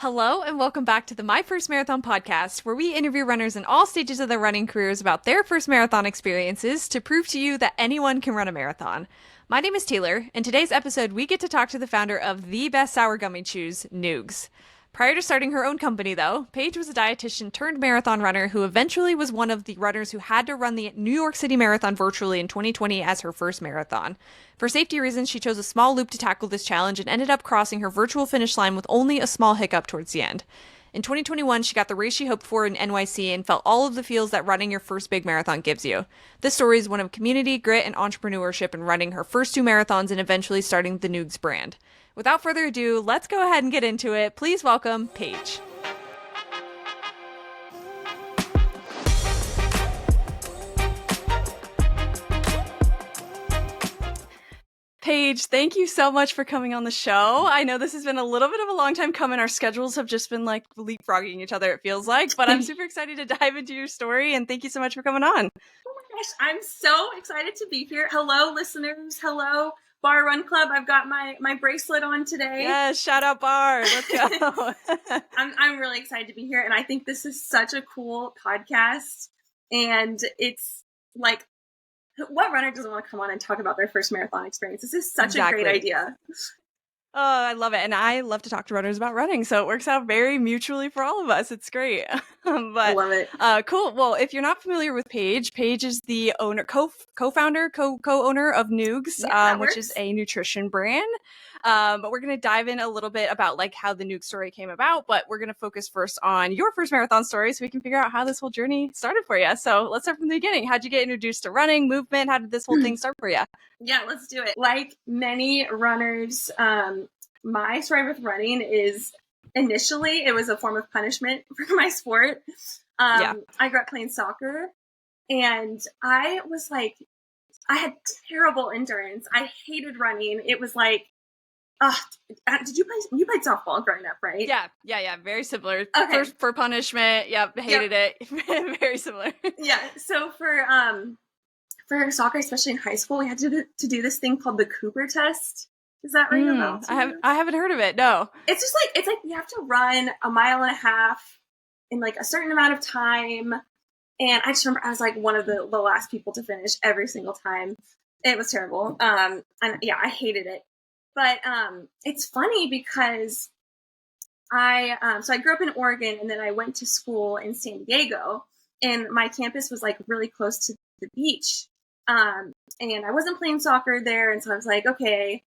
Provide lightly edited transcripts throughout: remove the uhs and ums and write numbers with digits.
Hello, and welcome back to the My First Marathon podcast, where we interview runners in all stages of their running careers about their first marathon experiences to prove to you that anyone can run a marathon. My name is Taylor. In today's episode, we get to talk to the founder of the best sour gummy chews, Noogs. Prior to starting her own company, though, Paige was a dietitian turned marathon runner who eventually was one of the runners who had to run the New York City Marathon virtually in 2020 as her first marathon. For safety reasons, she chose a small loop to tackle this challenge and ended up crossing her virtual finish line with only a small hiccup towards the end. In 2021, she got the race she hoped for in NYC and felt all of the feels that running your first big marathon gives you. This story is one of community, grit, and entrepreneurship in running her first two marathons and eventually starting the Noogs brand. Without further ado, let's go ahead and get into it. Please welcome Paige. Paige, thank you so much for coming on the show. I know this has been a little bit of a long time coming. Our schedules have just been like leapfrogging each other, it feels like, but I'm super excited to dive into your story, and thank you so much for coming on. Oh my gosh, I'm so excited to be here. Hello, listeners. Hello, Bar Run Club. I've got my bracelet on today. Yes, shout out Bar. Let's go. I'm really excited to be here, and I think this is such a cool podcast, and it's like, what runner doesn't want to come on and talk about their first marathon experience? This is such a great idea. Oh, I love it. And I love to talk to runners about running. So it works out very mutually for all of us. It's great. I love it. Cool. Well, if you're not familiar with Paige, Paige is the owner, co-founder, co-owner of Noogs, which is a nutrition brand. But we're going to dive in a little bit about like how the Noogs story came about. But we're going to focus first on your first marathon story so we can figure out how this whole journey started for you. So let's start from the beginning. How'd you get introduced to running, movement? How did this whole thing start for you? Yeah, let's do it. Like many runners, my story with running is initially it was a form of punishment for my sport. I grew up playing soccer, and I was like, I had terrible endurance. I hated running. It was like, did you played softball growing up, right? Yeah. Very similar. Okay. First for punishment. Yep. Hated it. Very similar. Yeah. So for soccer, especially in high school, we had to do this thing called the Cooper test. Does that ring a bell to you? I haven't heard of it. No. It's just like, you have to run a mile and a half in like a certain amount of time. And I just remember I was like one of the last people to finish every single time. It was terrible. And yeah, I hated it. But it's funny because I grew up in Oregon, and then I went to school in San Diego, and my campus was like really close to the beach. And I wasn't playing soccer there. And so I was like, okay,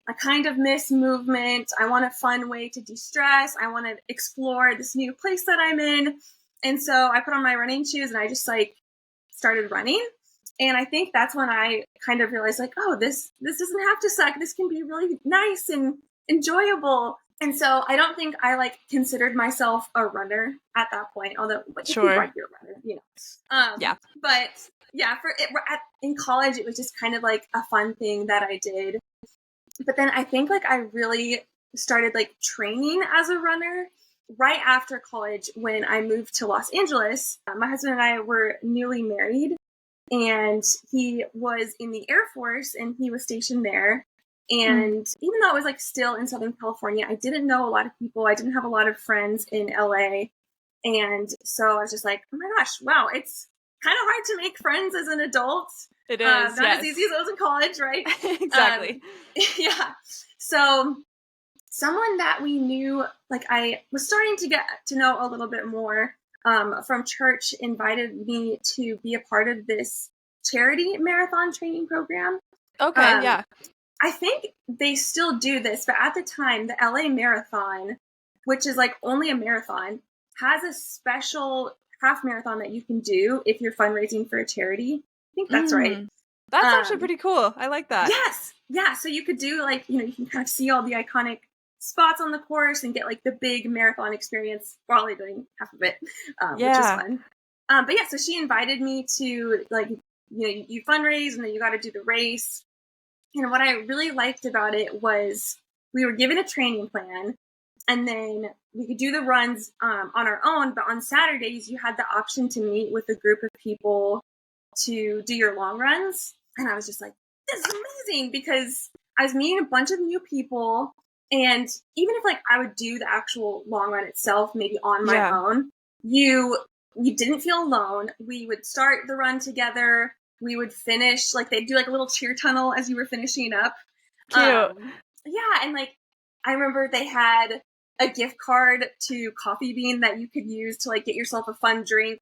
I kind of miss movement. I want a fun way to de-stress. I want to explore this new place that I'm in. And so I put on my running shoes and I just like started running. And I think that's when I kind of realized like, oh, this doesn't have to suck. This can be really nice and enjoyable. And so I don't think I like considered myself a runner at that point, although sure, you're a runner, you know. Yeah. But yeah, in college, it was just kind of like a fun thing that I did. But then I think like I really started like training as a runner right after college when I moved to Los Angeles. My husband and I were newly married, and he was in the Air Force and he was stationed there. And even though it was like still in Southern California, I didn't know a lot of people. I didn't have a lot of friends in LA. And so I was just like, oh my gosh, wow, it's kind of hard to make friends as an adult. It is not as easy as it was in college, right? Exactly. Yeah. So someone that we knew, like I was starting to get to know a little bit more from church, invited me to be a part of this charity marathon training program. Okay, yeah. I think they still do this, but at the time, the LA Marathon, which is like only a marathon, has a special half marathon that you can do if you're fundraising for a charity. I think that's right. That's actually pretty cool. I like that. Yes. Yeah. So you could do like, you can kind of see all the iconic spots on the course and get like the big marathon experience while only doing half of it, which is fun. But yeah, so she invited me to like, you fundraise and then you got to do the race. And what I really liked about it was we were given a training plan, and then we could do the runs on our own. But on Saturdays, you had the option to meet with a group of people to do your long runs. And I was just like, this is amazing, because I was meeting a bunch of new people. And even if like I would do the actual long run itself, maybe on my Yeah. own, you didn't feel alone. We would start the run together. We would finish, like they'd do like a little cheer tunnel as you were finishing up. Cute. Yeah, and like I remember they had a gift card to Coffee Bean that you could use to like get yourself a fun drink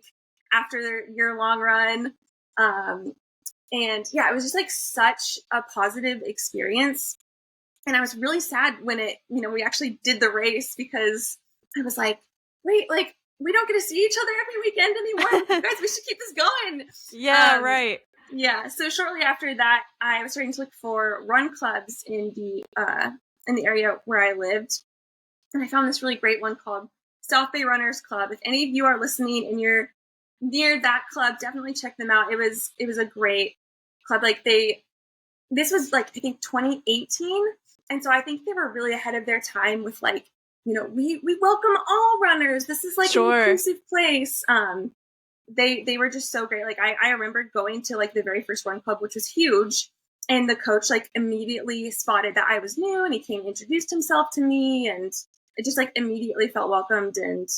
after your long run. And yeah, it was just like such a positive experience. And I was really sad when we actually did the race, because I was like, wait, like we don't get to see each other every weekend anymore. Guys, we should keep this going. Yeah, right. Yeah. So shortly after that, I was starting to look for run clubs in the area where I lived. And I found this really great one called South Bay Runners Club. If any of you are listening and you're near that club, definitely check them out. It was a great club. Like this was like, I think 2018. And so I think they were really ahead of their time with like, we welcome all runners. This is like an inclusive place. They were just so great. Like I remember going to like the very first run club, which was huge. And the coach like immediately spotted that I was new, and he came and introduced himself to me, and it just like immediately felt welcomed. And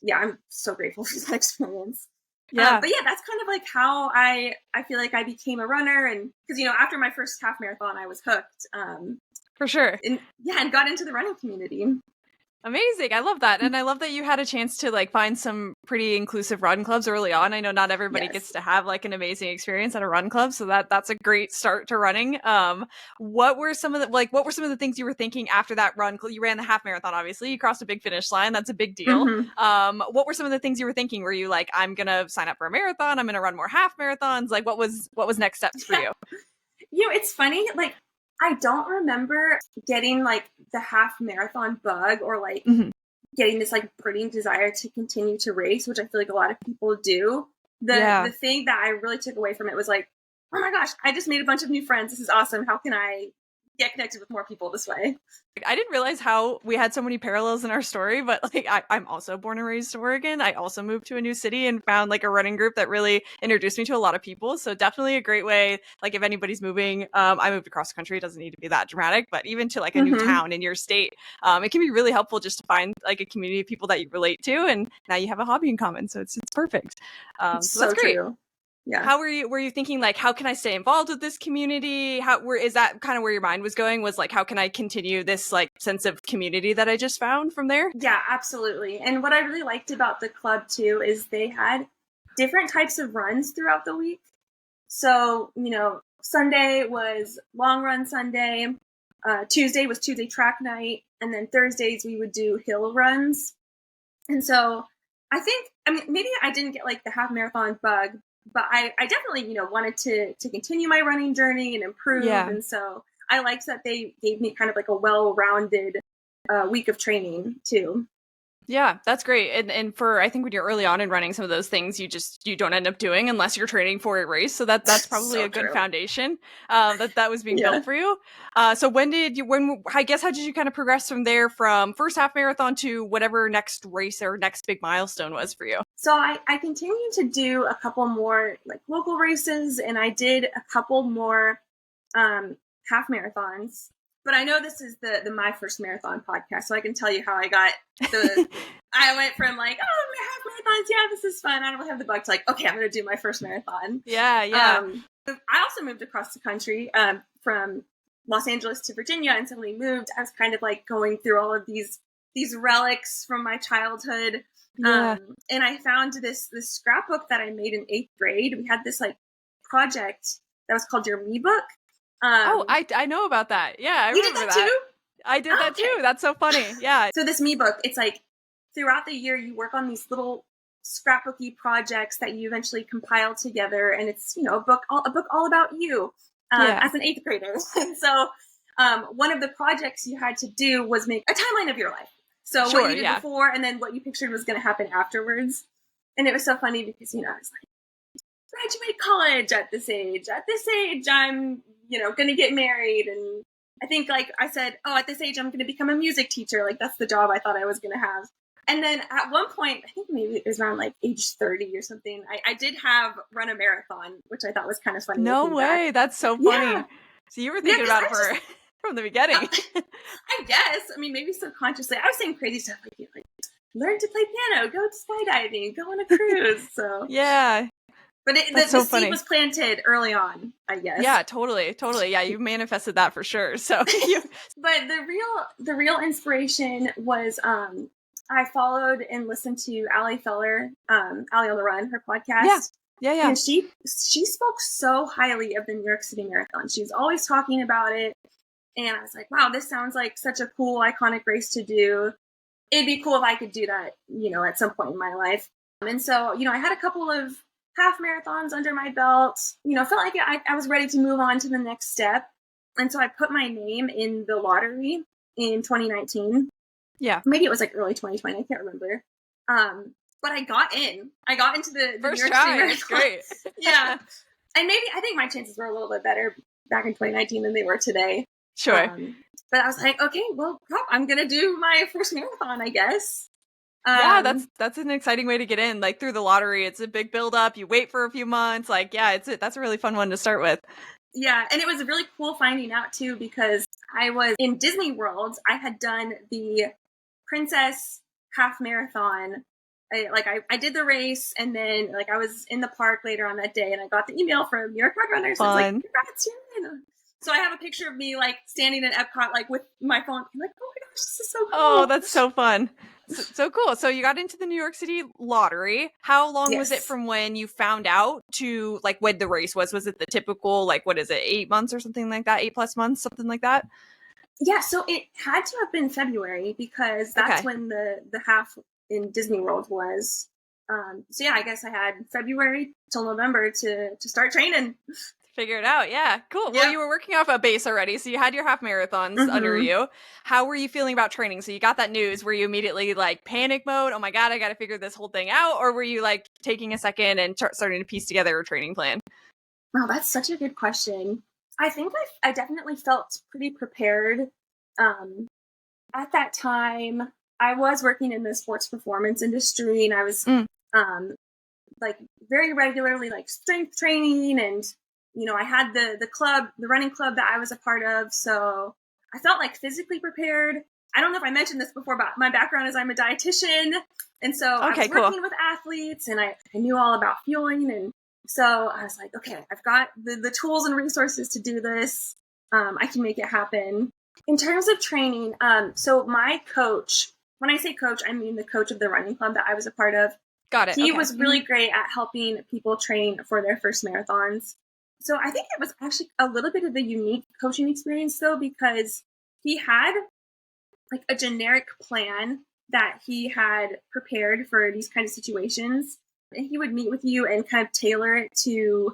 yeah, I'm so grateful for that experience. Yeah. But yeah, that's kind of like how I feel like I became a runner. And because, after my first half marathon, I was hooked. For sure. And got into the running community. Amazing. I love that. And I love that you had a chance to like find some pretty inclusive run clubs early on. I know not everybody gets to have like an amazing experience at a run club, so that's a great start to running. What were some of the things you were thinking after that run? You ran the half marathon, obviously. You crossed a big finish line. That's a big deal. Mm-hmm. What were some of the things you were thinking? Were you like, I'm going to sign up for a marathon, I'm going to run more half marathons? Like what was next steps for you? It's funny, like I don't remember getting like the half marathon bug, or like getting this like burning desire to continue to race, which I feel like a lot of people do. The thing that I really took away from it was like, oh my gosh, I just made a bunch of new friends. This is awesome. How can I get connected with more people this way? I didn't realize how we had so many parallels in our story, but like I'm also born and raised in Oregon. I also moved to a new city and found like a running group that really introduced me to a lot of people. So definitely a great way. Like if anybody's moving, I moved across the country. It doesn't need to be that dramatic, but even to like a new town in your state, it can be really helpful just to find like a community of people that you relate to, and now you have a hobby in common. So it's perfect. So that's great. True. Yeah. How were you thinking like, how can I stay involved with this community? Is that kind of where your mind was going, was like, how can I continue this like sense of community that I just found from there? Yeah, absolutely. And what I really liked about the club too is they had different types of runs throughout the week. So, Sunday was long run Sunday, Tuesday was Tuesday track night, and then Thursdays we would do hill runs. And so maybe I didn't get like the half marathon bug, but I definitely, wanted to continue my running journey and improve. Yeah. And so I liked that they gave me kind of like a well-rounded week of training too. Yeah, that's great. And for, I think when you're early on in running, some of those things you don't end up doing unless you're training for a race. So that's probably a good foundation that was being built for you. So how did you kind of progress from there, from first half marathon to whatever next race or next big milestone was for you? So I continued to do a couple more like local races, and I did a couple more half marathons. But I know this is the My First Marathon podcast, so I can tell you how I got I went from like, half marathons, yeah, this is fun, I don't have the bug, to like, okay, I'm going to do my first marathon. Yeah. I also moved across the country from Los Angeles to Virginia, and so when we moved, I was kind of like going through all of these relics from my childhood. Yeah. And I found this scrapbook that I made in 8th grade. We had this like project that was called Your Me Book. I know about that. Yeah, I remember that too? I did that too. That's so funny. Yeah. So this Me Book, it's like throughout the year you work on these little scrapbooky projects that you eventually compile together, and it's a book all about you as an 8th grader. And so one of the projects you had to do was make a timeline of your life. So what you did before, and then what you pictured was going to happen afterwards. And it was so funny because I was like, graduate college at this age. At this age, I'm going to get married. And I think like I said, at this age, I'm going to become a music teacher. Like that's the job I thought I was going to have. And then at one point, I think maybe it was around like age 30 or something, I did run a marathon, which I thought was kind of funny. No way. That's so funny. Yeah. So you were thinking about it for from the beginning. I guess. I mean, maybe subconsciously. I was saying crazy stuff like learn to play piano, go skydiving, go on a cruise. So Yeah. but That's the so seed funny. was planted early on, I guess. Yeah, totally. Yeah, you manifested that for sure. So But the real inspiration was I followed and listened to Allie Feller, Allie on the Run, her podcast. Yeah. And she spoke so highly of the New York City Marathon. She was always talking about it. And I was like, wow, this sounds like such a cool, iconic race to do. It'd be cool if I could do that, at some point in my life. And so, I had a couple of half marathons under my belt. Felt like I was ready to move on to the next step. And so I put my name in the lottery in 2019. Yeah. Maybe it was like early 2020. I can't remember. But I got in. I got into the First New York try. City Marathon. That's great. Yeah. And I think my chances were a little bit better back in 2019 than they were today. Sure. But I was like, okay, well, I'm going to do my first marathon, I guess. Yeah, that's an exciting way to get in. Like through the lottery, it's a big build up. You wait for a few months. Like, yeah, that's a really fun one to start with. Yeah, and it was really cool finding out too because I was in Disney World. I had done the Princess half marathon. I did the race, and then I was in the park later on that day, and I got the email from New York Road Runners. Fun. I was like, congrats, you're in. So I have a picture of me standing in Epcot with my phone. I'm like, oh my gosh, this is so cool. Oh, that's so fun. So cool. So you got into the New York City lottery. How long was it from when you found out to when the race was? Was it the typical, what is it, 8 months or something like that? 8+ months, something like that? Yeah, so it had to have been February because that's when the half in Disney World was. So yeah, I guess I had February till November to start training. Figure it out. Yeah, cool. Yep. Well, you were working off a base already, so you had your half marathons under you. How were you feeling about training? So you got that news. Were you immediately panic mode? Oh my God, I got to figure this whole thing out. Or were you taking a second and starting to piece together a training plan? Wow, that's such a good question. I think I definitely felt pretty prepared. At that time, I was working in the sports performance industry, and I was very regularly strength training, and I had the club, the running club that I was a part of, so I felt physically prepared. I don't know if I mentioned this before, but my background is I'm a dietitian, and so I was working with athletes, and I knew all about fueling, and so I was like, okay, I've got the tools and resources to do this. I can make it happen. In terms of training, so my coach, when I say coach, I mean the coach of the running club that I was a part of. Got it. He was really great at helping people train for their first marathons. So I think it was actually a little bit of a unique coaching experience, though, because he had a generic plan that he had prepared for these kind of situations. And he would meet with you and kind of tailor it to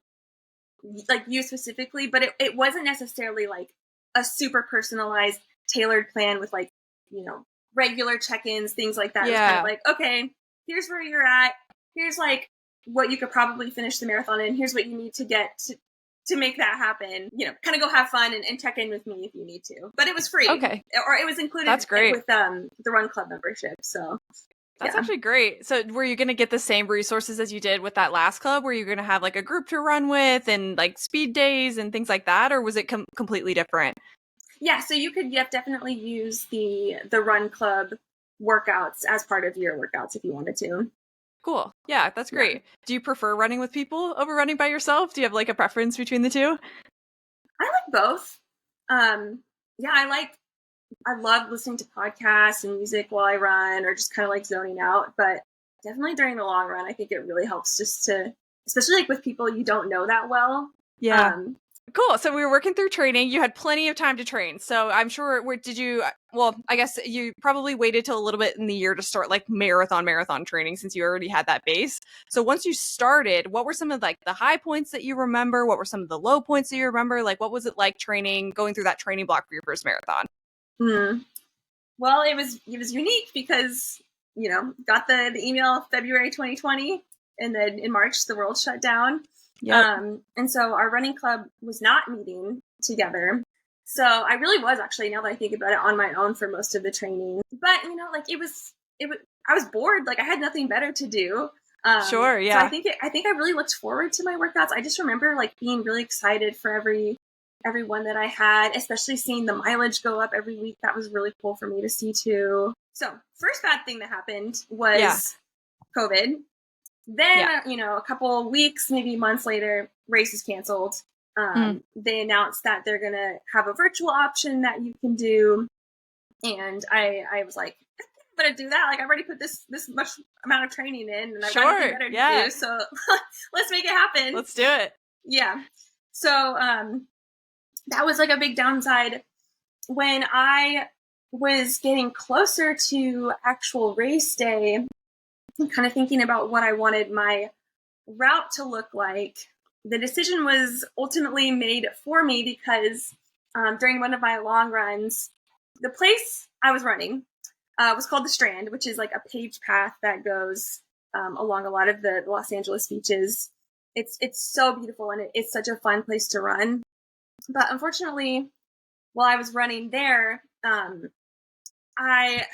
you specifically, but it wasn't necessarily a super personalized, tailored plan with regular check-ins, things like that. Yeah. It was kind of okay, here's where you're at. Here's what you could probably finish the marathon in. Here's what you need to get to make that happen. Kind of go have fun and check in with me if you need to. But it was free. Okay. Or it was included That's great. with the Run Club membership. So that's actually great. So were you going to get the same resources as you did with that last club? Were you going to have a group to run with and speed days and things like that? Or was it completely different? Yeah, so you could definitely use the Run Club workouts as part of your workouts if you wanted to. Cool. Yeah, that's great. Yeah. Do you prefer running with people over running by yourself? Do you have a preference between the two? I like both. I love listening to podcasts and music while I run or just kind of zoning out. But definitely during the long run, I think it really helps just to, especially with people you don't know that well. Yeah. Cool. So we were working through training. You had plenty of time to train. So I'm sure, I guess you probably waited till a little bit in the year to start marathon training since you already had that base. So once you started, what were some of the high points that you remember? What were some of the low points that you remember? What was it like going through that training block for your first marathon? Well, it was unique because, got the email February 2020 and then in March, the world shut down. Yep. And so our running club was not meeting together. So I really was actually, now that I think about it, on my own for most of the training. But, I was bored. I had nothing better to do. Sure. Yeah. So I think I really looked forward to my workouts. I just remember being really excited for every every one that I had, especially seeing the mileage go up every week. That was really cool for me to see too. So first bad thing that happened was COVID. Then, a couple weeks, maybe months later, race is canceled. They announced that they're going to have a virtual option that you can do. And I was like, I'm going to do that. Like, I've already put this much amount of training in, and I've got nothing better to do. So let's make it happen. Let's do it. Yeah. So that was like a big downside. When I was getting closer to actual race day, I'm kind of thinking about what I wanted my route to look like. The decision was ultimately made for me because during one of my long runs, the place I was running was called the Strand, which is like a paved path that goes along a lot of the Los Angeles beaches. It's so beautiful, and it's such a fun place to run. But unfortunately, while I was running there, like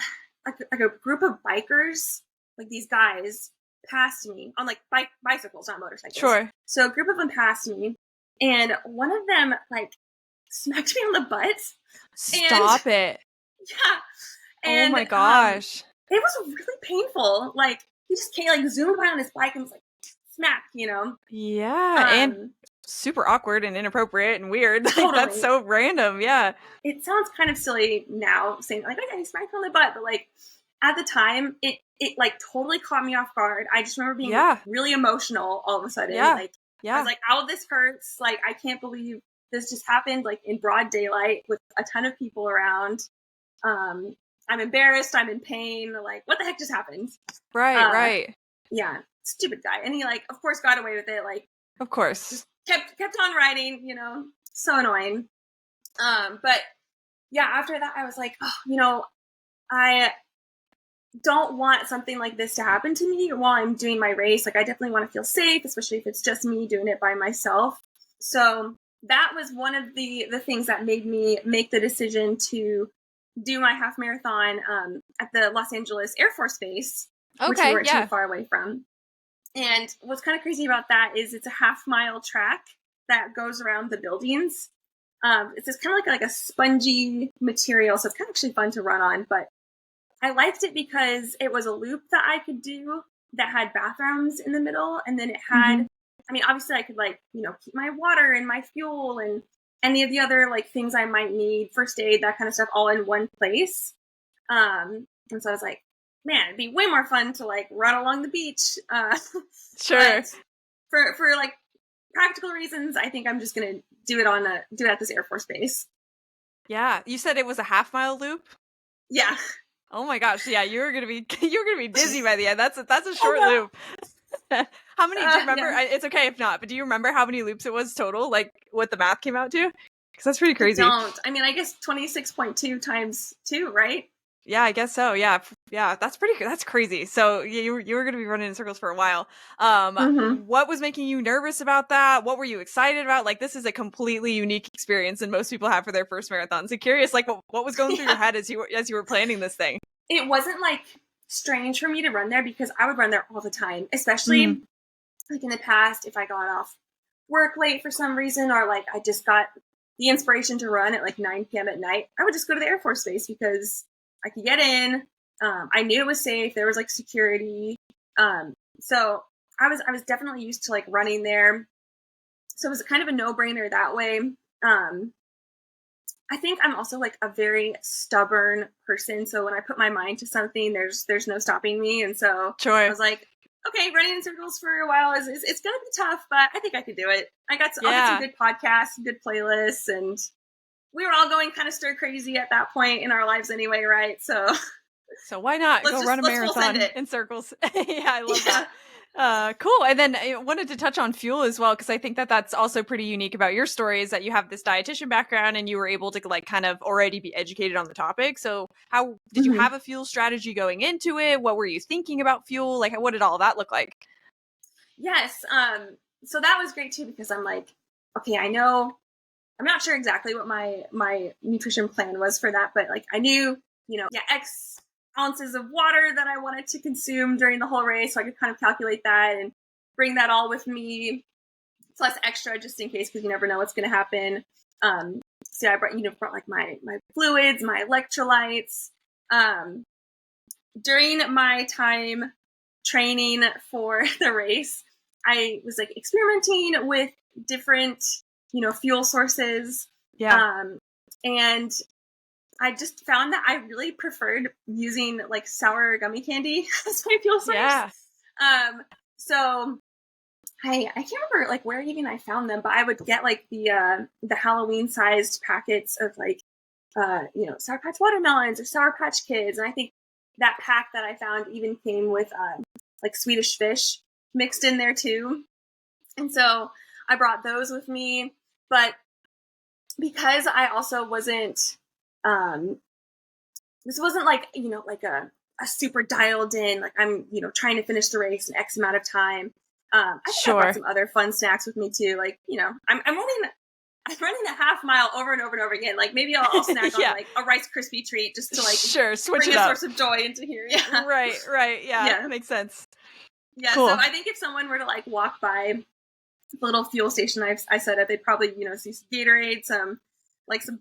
a group of bikers, like these guys, passed me on like bicycles, not motorcycles. Sure. So a group of them passed me, and one of them like smacked me on the butt. Stop it. Yeah. And, oh my gosh. It was really painful. Like, he just came, like, zoomed by on his bike and was like, smack, Yeah, and super awkward and inappropriate and weird. Totally. Like, that's so random, yeah. It sounds kind of silly now, saying, like, okay, he smacked on the butt, but, like, at the time, it like, totally caught me off guard. I just remember being really emotional all of a sudden. I was like, oh, this hurts. Like, I can't believe this just happened, like, in broad daylight with a ton of people around. I'm embarrassed. I'm in pain. Like, what the heck just happened? Right. Yeah. Stupid guy. And he, like, of course, got away with it. Like, of course. Just kept on riding, so annoying. But yeah, after that, I was like, oh, I don't want something like this to happen to me while I'm doing my race. Like, I definitely want to feel safe, especially if it's just me doing it by myself. So that was one of the things that made me make the decision to do my half marathon at the Los Angeles Air Force Base, which we weren't too far away from. And what's kind of crazy about that is it's a half-mile track that goes around the buildings. It's just kind of like a spongy material, so it's kind of actually fun to run on. But I liked it because it was a loop that I could do that had bathrooms in the middle, and then it had, I mean, obviously I could keep my water and my fuel and any of the other things I might need, first aid, that kind of stuff, all in one place. And so I was like, man, it'd be way more fun to run along the beach. Sure. For practical reasons, I think I'm just gonna do it at this Air Force base. Yeah, you said it was a half-mile loop. Yeah. Oh my gosh, yeah, you were gonna be dizzy by the end. That's a short loop. How many, do you remember? Yeah. It's okay if not, but do you remember how many loops it was total? Like what the math came out to? Because that's pretty crazy. I don't. I mean, I guess 26.2 times 2, right? Yeah, I guess so. Yeah, that's crazy. So you were going to be running in circles for a while. What was making you nervous about that? What were you excited about? Like, this is a completely unique experience than most people have for their first marathon. So curious, what was going through your head as you were planning this thing? It wasn't strange for me to run there because I would run there all the time, especially in the past if I got off work late for some reason, or I just got the inspiration to run at 9 p.m. at night. I would just go to the Air Force Base because I could get in. I knew it was safe. There was security. So I was definitely used to running there. So it was kind of a no-brainer that way. I think I'm also a very stubborn person. So when I put my mind to something, there's no stopping me. And so I was like, okay, running in circles for a while it's going to be tough, but I think I could do it. I'll get some good podcasts, some good playlists, and we were all going kind of stir crazy at that point in our lives anyway, right? So why not go run a marathon in circles? Yeah, I love that. Cool. And then I wanted to touch on fuel as well, because I think that that's also pretty unique about your story, is that you have this dietitian background and you were able to kind of already be educated on the topic. So how did you have a fuel strategy going into it? What were you thinking about fuel? What did all that look like? Yes. So that was great too, because I'm okay, I know, I'm not sure exactly what my nutrition plan was for that, but I knew, X ounces of water that I wanted to consume during the whole race, so I could kind of calculate that and bring that all with me, plus extra just in case, because you never know what's going to happen. So I brought like my fluids, my electrolytes. During my time training for the race, I was like experimenting with different, fuel sources. Yeah. And I just found that I really preferred using like sour gummy candy as my fuel source. Yeah. So I can't remember like where even I found them, but I would get like the Halloween sized packets of like Sour Patch watermelons or Sour Patch Kids, and I think that pack that I found even came with like Swedish fish mixed in there too. And so I brought those with me, but because I also wasn't this wasn't like like a super dialed in, like I'm trying to finish the race in X amount of time. I think I brought some other fun snacks with me too, like I'm running a half mile over and over and over again. Like maybe I'll snack on like a Rice Krispie treat just to like switch bring it a up. source of joy into here. Yeah. Right. Yeah. Makes sense. Yeah. Cool. So I think if someone were to like walk by the little fuel station I set up, they'd probably, see some Gatorade, some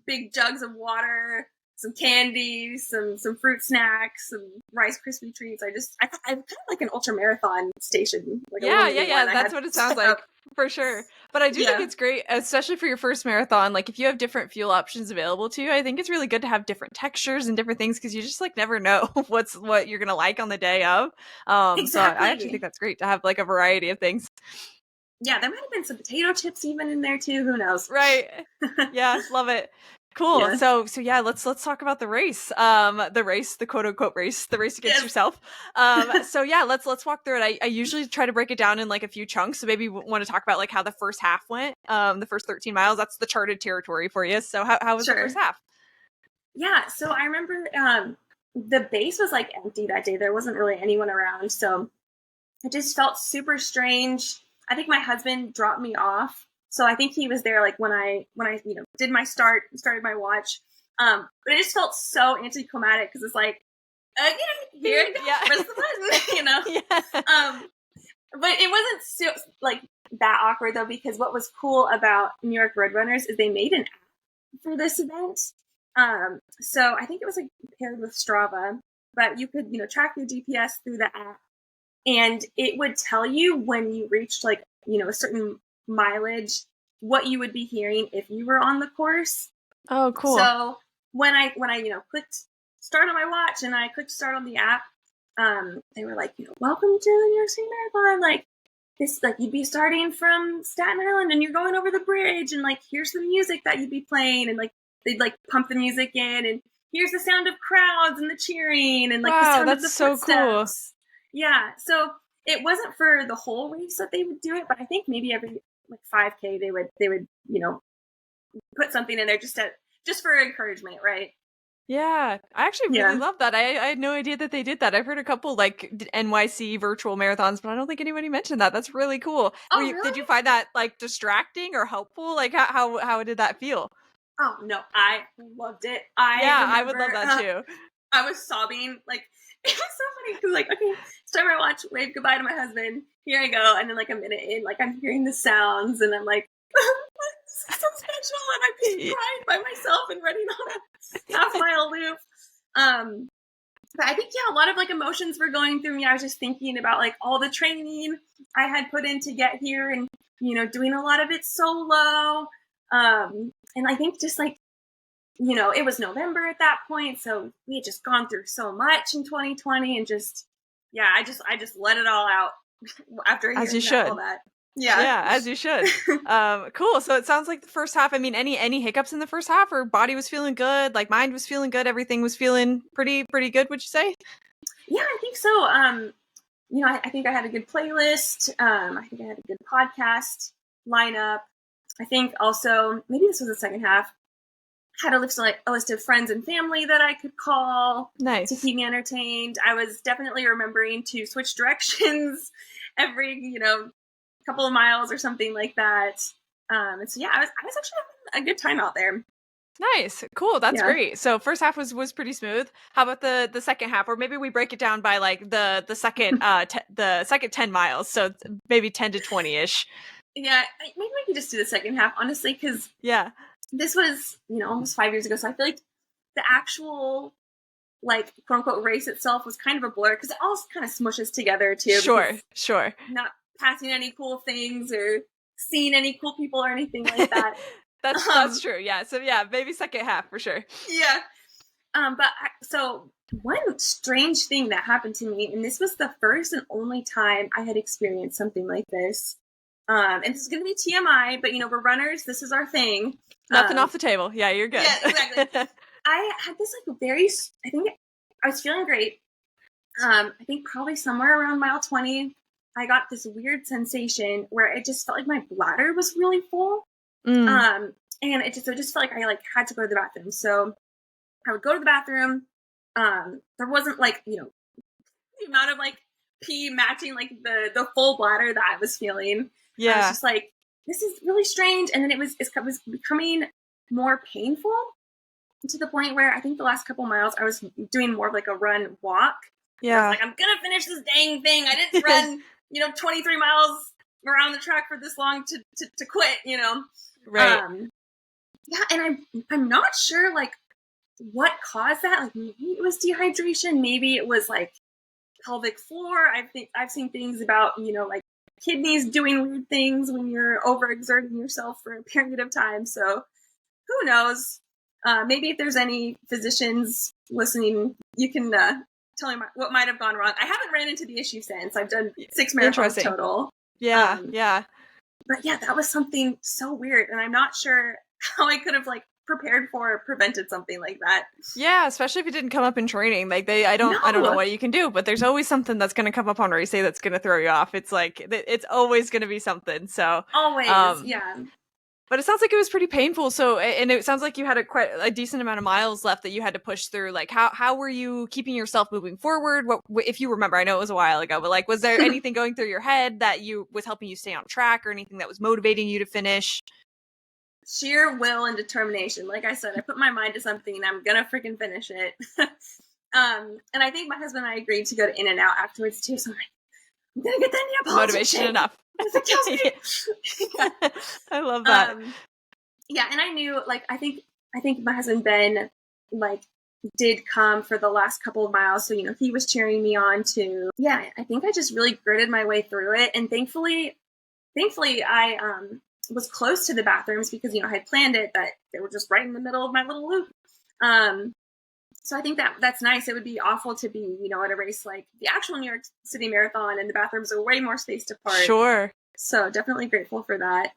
big jugs of water, some candy, some fruit snacks, some Rice Krispie treats. I'm kind of like an ultra marathon station. Like yeah. That's what it sounds like. For sure. But I do think it's great, especially for your first marathon. Like if you have different fuel options available to you, I think it's really good to have different textures and different things because you just like never know what you're going to like on the day of. Exactly. So I actually think that's great to have like a variety of things. Yeah, there might have been some potato chips even in there too. Who knows? Right. Yeah, love it. Cool. Yeah. So yeah, let's talk about the race. The quote unquote race, the race against yourself. So yeah, let's walk through it. I usually try to break it down in like a few chunks. So maybe you want to talk about like how the first half went. The first 13 miles, that's the charted territory for you. So how was the first half? Yeah. So I remember the base was like empty that day. There wasn't really anyone around. So it just felt super strange. I think my husband dropped me off. So I think he was there like when I did my started my watch. But it just felt so anticlimactic because it's like, okay, here it goes. Yeah. Press the button, Yeah. But it wasn't so like that awkward though, because what was cool about New York Roadrunners is they made an app for this event. So I think it was like paired with Strava, but you could track your GPS through the app, and it would tell you when you reached like a certain mileage what you would be hearing if you were on the course. Oh, cool. So when I clicked start on my watch and I clicked start on the app, they were like, welcome to the New York City Marathon. Like this, like you'd be starting from Staten Island and you're going over the bridge, and like here's the music that you'd be playing, and like they'd like pump the music in, and here's the sound of crowds and the cheering, and like the sound of the footsteps. Cool. Yeah. So it wasn't for the whole race that they would do it, but I think maybe every like 5K they would put something in there just for encouragement, right? Yeah, I actually really love that. I had no idea that they did that. I've heard a couple like NYC virtual marathons, but I don't think anybody mentioned that. That's really cool. Oh, really? Did you find that like distracting or helpful? Like how did that feel? Oh no, I loved it. I would love that too. I was sobbing. Like it was so funny because like, okay, start my watch, wave goodbye to my husband. Here I go, and then like a minute in, like I'm hearing the sounds, and I'm like, this is so special, and I'm just crying by myself and running on a half-mile loop. But I think a lot of like emotions were going through me. I was just thinking about like all the training I had put in to get here, and doing a lot of it solo. And I think just like it was November at that point, so we had just gone through so much in 2020, and just I just let it all out after hearing all that. Yeah, as you should. Cool. So it sounds like the first half, I mean, any hiccups in the first half, or body was feeling good, like mind was feeling good, everything was feeling pretty good, would you say? Yeah, I think so. I think I had a good playlist. I think I had a good podcast lineup. I think also, maybe this was the second half, had a list of friends and family that I could call to keep me entertained. I was definitely remembering to switch directions every, couple of miles or something like that. And so I was actually having a good time out there. Nice. Cool. That's great. So first half was pretty smooth. How about the second half? Or maybe we break it down by like the second the second 10 miles. So maybe 10 to 20-ish. Yeah, maybe we can just do the second half, honestly, because this was, almost 5 years ago. So I feel like the actual, like, quote unquote race itself was kind of a blur because it all kind of smushes together too. Sure. Not passing any cool things or seeing any cool people or anything like that. That's true. Yeah. So yeah, maybe second half for sure. Yeah. So one strange thing that happened to me, and this was the first and only time I had experienced something like this. And this is going to be TMI, but we're runners. This is our thing. Nothing off the table. Yeah, you're good. Yeah, exactly. I had this I think I was feeling great. I think probably somewhere around mile 20, I got this weird sensation where it just felt like my bladder was really full. And it just felt like I had to go to the bathroom. So I would go to the bathroom. There wasn't the amount of pee matching the full bladder that I was feeling. Yeah. I was just like, this is really strange. And then it was becoming more painful to the point where I think the last couple miles I was doing more of a run walk. Yeah. I was I'm gonna finish this dang thing. I didn't run 23 miles around the track for this long to quit. Right. Yeah, and I'm not sure what caused that. Maybe it was dehydration. Maybe it was pelvic floor. I've seen things about kidneys doing weird things when you're overexerting yourself for a period of time. So who knows? Maybe if there's any physicians listening, you can tell me what might have gone wrong. I haven't ran into the issue since. I've done 6 marathons total. Yeah, But yeah, that was something so weird, and I'm not sure how I could have prepared for or prevented something like that. Yeah, especially if it didn't come up in training. I don't know what you can do, but there's always something that's going to come up on race day that's going to throw you off. It's it's always going to be something. So always, yeah. But it sounds like it was pretty painful. So, and it sounds like you had quite a decent amount of miles left that you had to push through. How were you keeping yourself moving forward? What, if you remember, I know it was a while ago, but was there anything going through your head that was helping you stay on track, or anything that was motivating you to finish? Sheer will and determination. Like I said, I put my mind to something and I'm gonna freaking finish it. And I think my husband and I agreed to go to In-N-Out afterwards too. So I'm gonna get that Neapolitan motivation shake. Enough. It kills me. I love that. Yeah, and I knew I think my husband Ben did come for the last couple of miles, so he was cheering me on too. Yeah, I think I just really gritted my way through it, and thankfully I was close to the bathrooms because I had planned it that they were just right in the middle of my little loop. So I think that's nice. It would be awful to be at a race like the actual New York City Marathon and the bathrooms are way more spaced apart. Sure. So definitely grateful for that.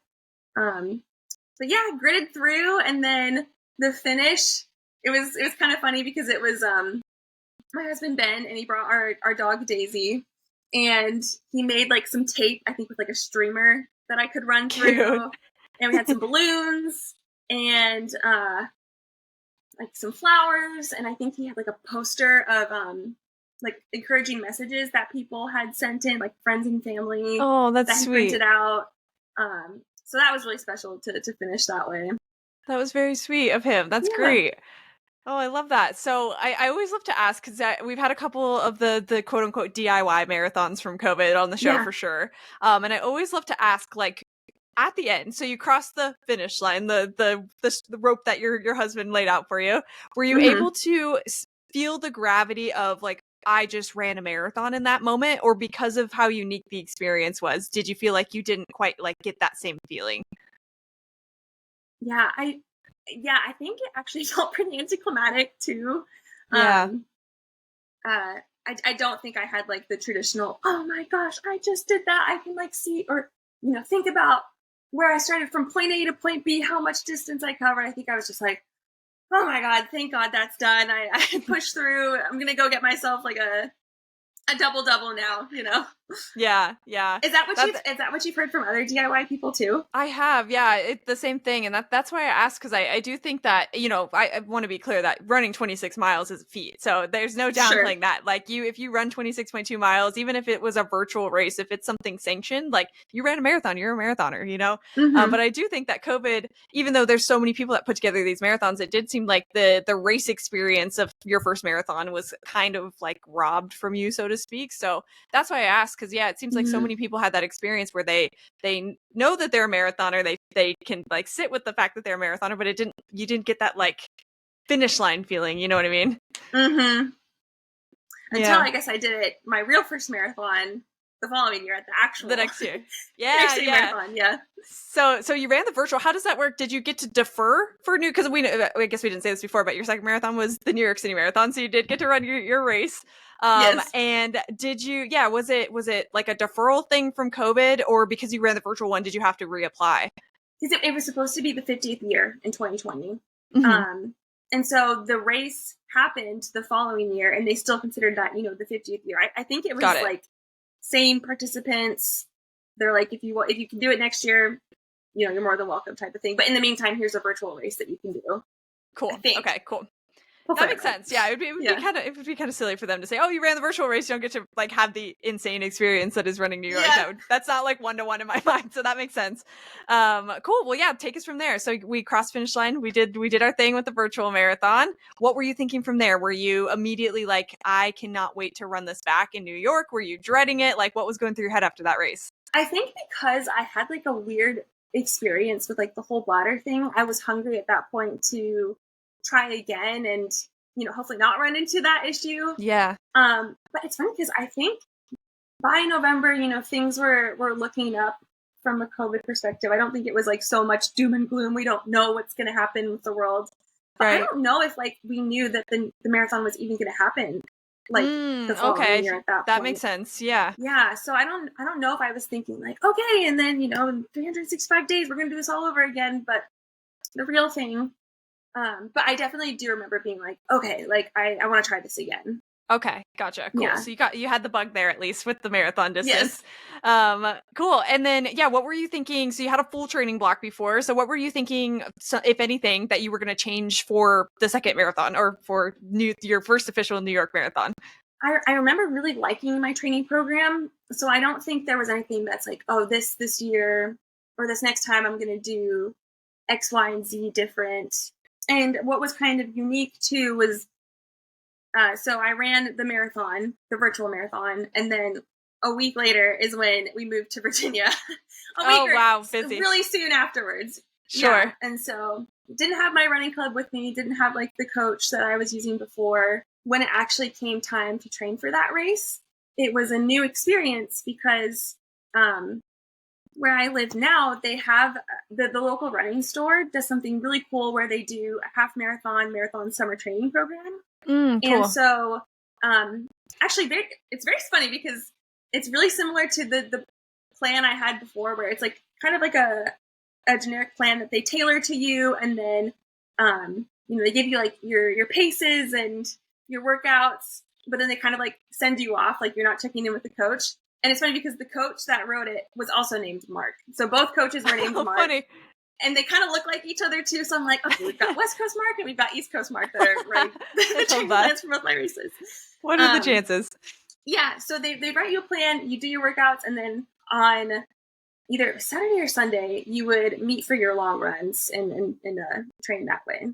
But yeah, gritted through, and then the finish. It was kind of funny because it was my husband Ben, and he brought our dog Daisy, and he made some tape, I think with a streamer that I could run through. Cute. And we had some balloons and some flowers, and I think he had a poster of encouraging messages that people had sent in, friends and family. Oh, that's that he sweet. Printed out. So that was really special to finish that way. That was very sweet of him. That's great. Oh, I love that. So I always love to ask, because we've had a couple of the quote unquote DIY marathons from COVID on the show for sure. And I always love to ask, at the end, so you crossed the finish line, the rope that your husband laid out for you. Were you able to feel the gravity of I just ran a marathon in that moment, or because of how unique the experience was, did you feel like you didn't quite get that same feeling? Yeah, I think it actually felt pretty anticlimactic too. Yeah. I don't think I had the traditional, oh my gosh, I just did that. I can see or think about where I started from point A to point B, how much distance I covered. I think I was just oh my God, thank God that's done. I pushed through. I'm gonna go get myself a double now, Yeah. Is that what you've heard from other DIY people too? I have, yeah. It's the same thing, and that's why I asked, because I do think that I want to be clear that running 26 miles is a feat, so there's no downplaying that. If you run 26.2 miles, even if it was a virtual race, if it's something sanctioned, you ran a marathon, you're a marathoner, But I do think that COVID, even though there's so many people that put together these marathons, it did seem like the race experience of your first marathon was kind of robbed from you, so to to speak. So that's why I asked, because yeah, it seems like so many people had that experience where they know that they're a marathoner, they can like sit with the fact that they're a marathoner, but you didn't get that like finish line feeling, you know what I mean? Mm-hmm. Until Yeah. I guess I did it my real first marathon the following year at the next year. Yeah, marathon. Yeah. So you ran the virtual. How does that work? Did you get to defer for new? Because I guess we didn't say this before, but your second marathon was the New York City Marathon, so you did get to run your race. Yes. And did you? Yeah. Was it like a deferral thing from COVID, or because you ran the virtual one, did you have to reapply? Because it was supposed to be the 50th year in 2020. Mm-hmm. And so the race happened the following year, and they still considered that, the 50th year. I think it was like same participants. They're like, if you can do it next year, you're more than welcome type of thing. But in the meantime, here's a virtual race that you can do. Cool. Okay, cool. Hopefully that makes sense. Yeah, it would be kind of silly for them to say, "Oh, you ran the virtual race, you don't get to like have the insane experience that is running New York." Yeah. That's not like 1-to-1 in my mind, so that makes sense. Cool. Well, yeah, take us from there. So we crossed finish line. We did our thing with the virtual marathon. What were you thinking from there? Were you immediately like, "I cannot wait to run this back in New York"? Were you dreading it? Like, what was going through your head after that race? I think because I had like a weird experience with like the whole bladder thing, I was hungry at that point to try again and hopefully not run into that issue. Yeah. But it's funny because I think by November, things were looking up from a COVID perspective. I don't think it was like so much doom and gloom. We don't know what's going to happen with the world. But right. I don't know if like we knew that the marathon was even going to happen. Like the following year at that point. That makes sense. Yeah. Yeah. So I don't know if I was thinking like, okay, and then in 365 days we're going to do this all over again. But the real thing. But I definitely do remember being like, okay, like I want to try this again. Okay, gotcha. Cool. Yeah. So you had the bug there at least with the marathon distance. Yes. Cool. And then what were you thinking? So you had a full training block before. So what were you thinking, if anything, that you were going to change for the second marathon or for your first official New York Marathon? I remember really liking my training program. So I don't think there was anything that's like, oh, this year or this next time I'm going to do X, Y, and Z different. And what was kind of unique too was, so I ran the marathon, the virtual marathon, and then a week later is when we moved to Virginia. Busy. Really soon afterwards. Sure. Yeah. And so didn't have my running club with me, didn't have like the coach that I was using before. When it actually came time to train for that race, it was a new experience because where I live now, they have the local running store does something really cool where they do a half marathon summer training program. Cool. And so, actually, it's very funny because it's really similar to the plan I had before, where it's like kind of like a generic plan that they tailor to you, and then they give you like your paces and your workouts, but then they kind of like send you off, like you're not checking in with the coach. And it's funny because the coach that wrote it was also named Mark. So both coaches were named Mark. Funny. And they kind of look like each other too. So I'm like, okay, we've got West Coast Mark and we've got East Coast Mark that are running the training plans for both my races. What are the chances? Yeah. So they write you a plan, you do your workouts, and then on either Saturday or Sunday, you would meet for your long runs and train that way.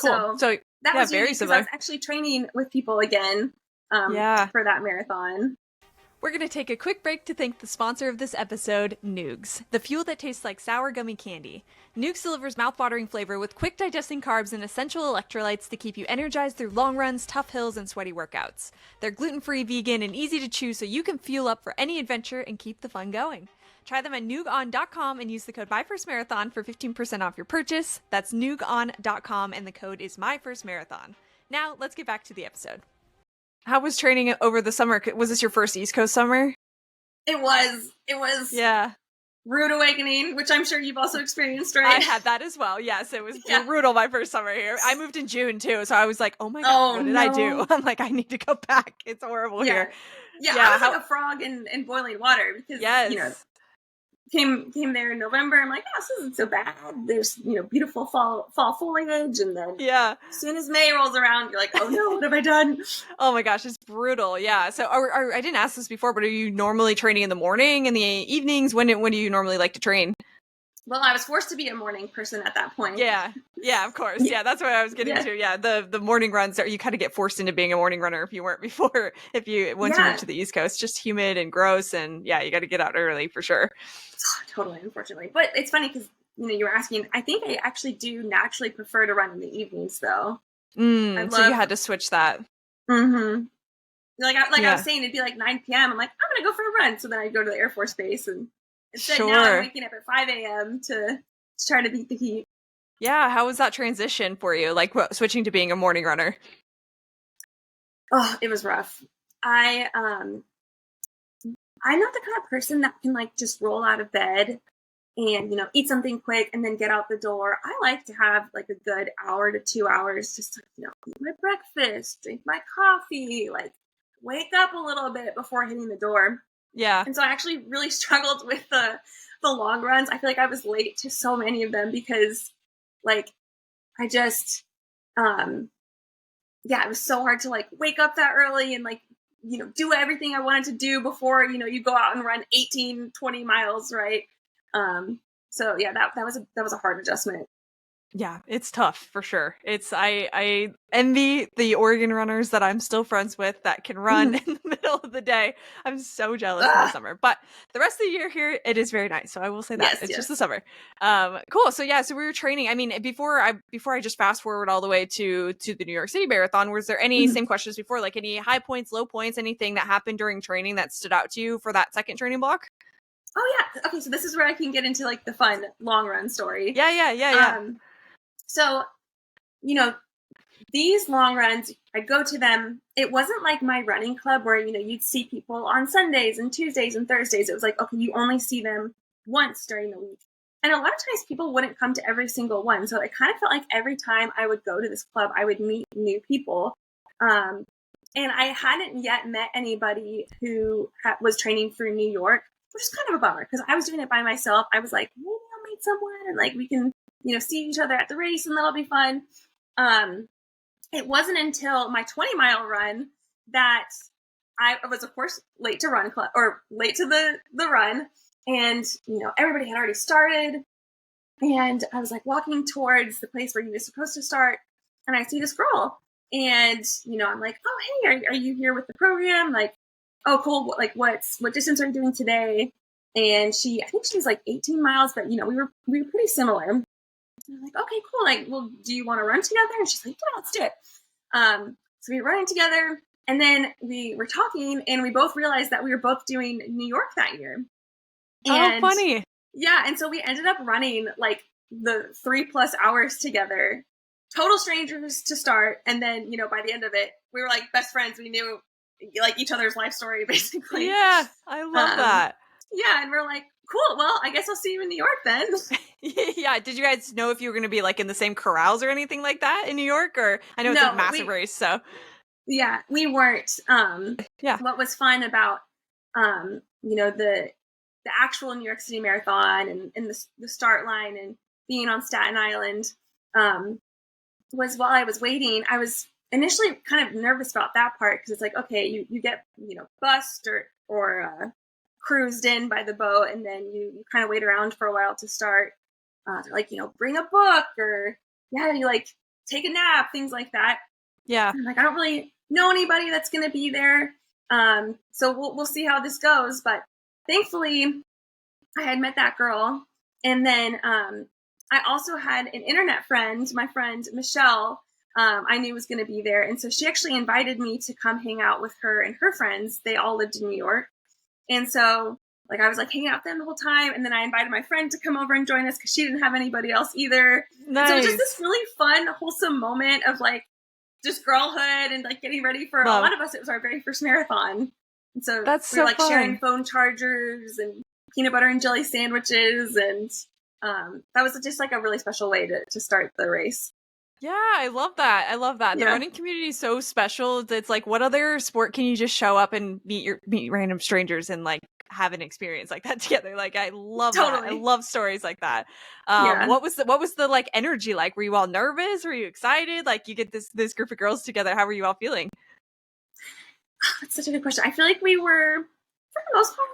Cool. So that was very similar. I was actually training with people again for that marathon. We're going to take a quick break to thank the sponsor of this episode, Noogs, the fuel that tastes like sour gummy candy. Noogs delivers mouth-watering flavor with quick digesting carbs and essential electrolytes to keep you energized through long runs, tough hills, and sweaty workouts. They're gluten-free, vegan, and easy to chew so you can fuel up for any adventure and keep the fun going. Try them at noogon.com and use the code myfirstmarathon for 15% off your purchase. That's noogon.com and the code is myfirstmarathon. Now, let's get back to the episode. How was training over the summer? Was this your first East Coast summer? It was. Yeah. Rude awakening, which I'm sure you've also experienced, right? I had that as well. Yes, it was brutal my first summer here. I moved in June too, so I was like, oh my God, what did I do? I'm like, I need to go back. It's horrible here. Yeah, I was like a frog in boiling water because, came there in November. I'm like, oh, this isn't so bad. There's, beautiful fall foliage. And then as soon as May rolls around, you're like, oh no, what have I done? Oh my gosh, it's brutal. Yeah. So I didn't ask this before, but are you normally training in the morning, in the evenings? When do you normally like to train? Well, I was forced to be a morning person at that point. Yeah, of course. Yeah, that's what I was getting to. Yeah, the morning runs you kind of get forced into being a morning runner if you weren't before. Once you move to the East Coast, just humid and gross, and yeah, you got to get out early for sure. Totally, unfortunately, but it's funny because you were asking. I think I actually do naturally prefer to run in the evenings, though. So you had to switch that. Mm-hmm. I was saying, it'd be like 9 p.m. I'm like, I'm gonna go for a run. So then I'd go to the Air Force Base, and instead now I'm waking up at 5 a.m. to try to beat the heat. Yeah, how was that transition for you? Like switching to being a morning runner? Oh, it was rough. I'm not the kind of person that can like just roll out of bed and eat something quick and then get out the door. I like to have like a good hour to 2 hours just to eat my breakfast, drink my coffee, like wake up a little bit before hitting the door. Yeah. And so I actually really struggled with the long runs. I feel like I was late to so many of them because like I just it was so hard to like wake up that early and like do everything I wanted to do before you go out and run 18-20 miles, right? So yeah, that was a hard adjustment. Yeah, it's tough for sure. I envy the Oregon runners that I'm still friends with that can run in the middle of the day. I'm so jealous in the summer, but the rest of the year here, it is very nice. So I will say that it's just the summer. Cool. So yeah, so we were training. I mean, before I just fast forward all the way to the New York City Marathon, was there any same questions before, like any high points, low points, anything that happened during training that stood out to you for that second training block? Oh yeah. Okay. So this is where I can get into like the fun long run story. Yeah. So, these long runs, I'd go to them. It wasn't like my running club where, you'd see people on Sundays and Tuesdays and Thursdays. It was like, okay, you only see them once during the week. And a lot of times people wouldn't come to every single one. So it kind of felt like every time I would go to this club, I would meet new people. And I hadn't yet met anybody who was training through New York, which is kind of a bummer because I was doing it by myself. I was like, maybe I'll meet someone and like we can see each other at the race and that'll be fun. It wasn't until my 20-mile run that I was, of course, late to run club or late to the run. And, everybody had already started. And I was like walking towards the place where you were supposed to start. And I see this girl and, I'm like, oh, hey, are you here with the program? Like, oh, cool. Like what distance are you doing today? And I think she's like 18 miles, but we were pretty similar. And I'm like, okay, cool. Like, well, do you want to run together? And she's like, yeah, let's do it. So we were running together and then we were talking and we both realized that we were both doing New York that year. And, oh, funny. Yeah. And so we ended up running like the 3+ hours together, total strangers to start. And then, by the end of it, we were like best friends. We knew like each other's life story, basically. Yeah. I love that. Yeah. And we're like, cool. Well, I guess I'll see you in New York then. Yeah. Did you guys know if you were going to be like in the same corrals or anything like that in New York? Or I know it's a massive race, so. Yeah, we weren't. What was fun about, the actual New York City Marathon and the start line and being on Staten Island was while I was waiting, I was initially kind of nervous about that part because it's like, okay, you get, bussed or cruised in by the boat and then you kind of wait around for a while to start. They're like, bring a book or you like take a nap, things like that. Yeah. I'm like, I don't really know anybody that's going to be there. So we'll see how this goes. But thankfully I had met that girl. And then I also had an internet friend, my friend Michelle, I knew was going to be there. And so she actually invited me to come hang out with her and her friends. They all lived in New York. And so like I was like hanging out with them the whole time. And then I invited my friend to come over and join us because she didn't have anybody else either. Nice. So it was just this really fun, wholesome moment of like just girlhood and like getting ready for a lot of us. It was our very first marathon. And so we were like sharing phone chargers and peanut butter and jelly sandwiches. And that was just like a really special way to start the race. Yeah, I love that. Yeah. The running community is so special. It's like, what other sport can you just show up and meet random strangers and like have an experience like that together? Like, I love that. I love stories like that. What was the like energy like? Were you all nervous? Were you excited? Like, you get this group of girls together. How were you all feeling? That's such a good question. I feel like we were, for the most part,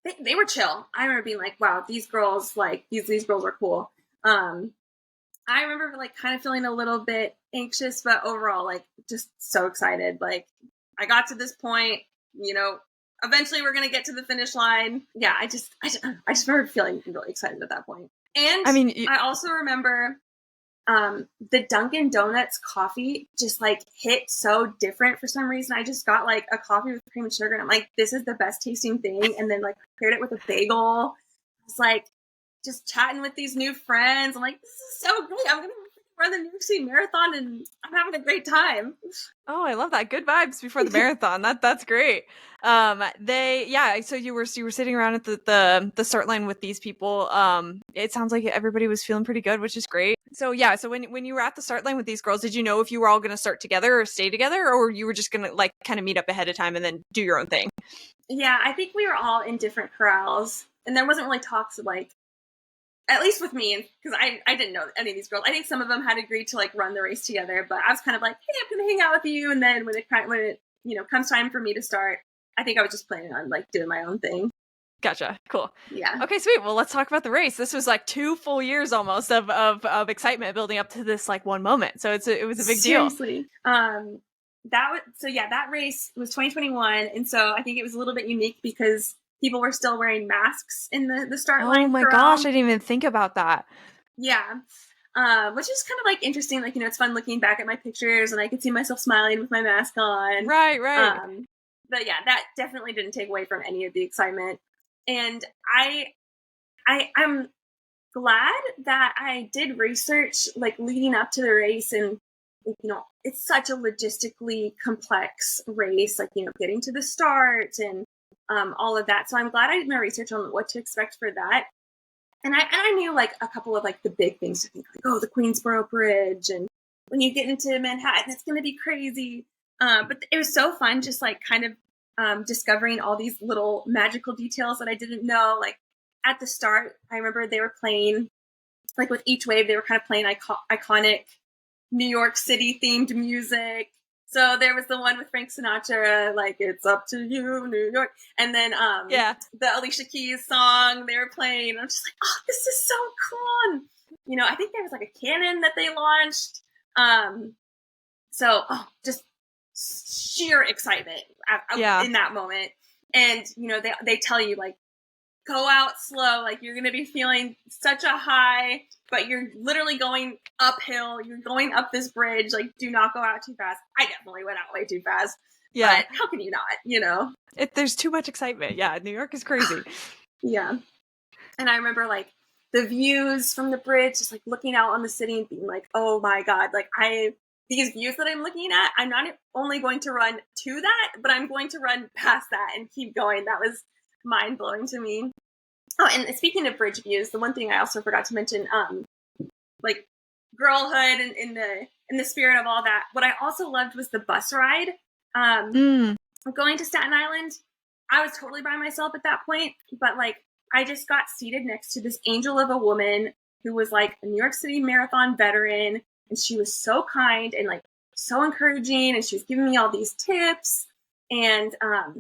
they were chill. I remember being like, wow, these girls, like, these girls are cool. I remember like kind of feeling a little bit anxious, but overall, like, just so excited. Like, I got to this point, you know, eventually we're gonna get to the finish line. Yeah, I just remember feeling really excited at that point. And I mean, I also remember the Dunkin' Donuts coffee just like hit so different for some reason. I just got like a coffee with cream and sugar, and I'm like, this is the best tasting thing. And then like paired it with a bagel. It's like just chatting with these new friends. I'm like, this is so great. I'm gonna run the NYC Marathon, and I'm having a great time. Oh, I love that. Good vibes before the marathon. That's great. So you were sitting around at the start line with these people. It sounds like everybody was feeling pretty good, which is great. So yeah, so when you were at the start line with these girls, did you know if you were all going to start together or stay together, or you were just going to like kind of meet up ahead of time and then do your own thing? Yeah, I think we were all in different corrals, and there wasn't really talks of like, at least with me, because I didn't know any of these girls. I think some of them had agreed to like run the race together, but I was kind of like, hey, I'm gonna hang out with you. And then when it comes time for me to start, I think I was just planning on like doing my own thing. Gotcha. Cool. Yeah. Okay, sweet. Well, let's talk about the race. This was like 2 full years almost of excitement building up to this like one moment. So it was a big deal. Seriously. That race was 2021, and so I think it was a little bit unique because people were still wearing masks in the start line. Oh my gosh, I didn't even think about that. Yeah. Which is kind of like interesting. Like, you know, it's fun looking back at my pictures and I can see myself smiling with my mask on. Right. But yeah, that definitely didn't take away from any of the excitement. And I'm glad that I did research like leading up to the race, and you know, it's such a logistically complex race, like, you know, getting to the start and all of that. So I'm glad I did my research on what to expect for that. And I knew like a couple of like the big things to think, like, oh, the Queensboro Bridge, and when you get into Manhattan, it's going to be crazy. But it was so fun, just like kind of discovering all these little magical details that I didn't know. Like at the start, I remember they were playing, like with each wave, they were kind of playing iconic New York City themed music. So there was the one with Frank Sinatra, like, it's up to you, New York. And then the Alicia Keys song they were playing. I'm just like, oh, this is so cool. And, you know, I think there was like a cannon that they launched. Just sheer excitement in that moment. And, you know, they tell you, like, go out slow. Like, you're going to be feeling such a high, but you're literally going uphill. You're going up this bridge. Like, do not go out too fast. I definitely went out way too fast. Yeah. But how can you not, you know? There's too much excitement. Yeah, New York is crazy. Yeah. And I remember, like, the views from the bridge, just, like, looking out on the city and being like, oh, my God. Like, these views that I'm looking at, I'm not only going to run to that, but I'm going to run past that and keep going. That was mind-blowing to me. Oh, and speaking of bridge views, the one thing I also forgot to mention, like girlhood and in the spirit of all that, what I also loved was the bus ride. Going to Staten Island, I was totally by myself at that point, but like I just got seated next to this angel of a woman who was like a New York City Marathon veteran, and she was so kind and like so encouraging, and she was giving me all these tips, and I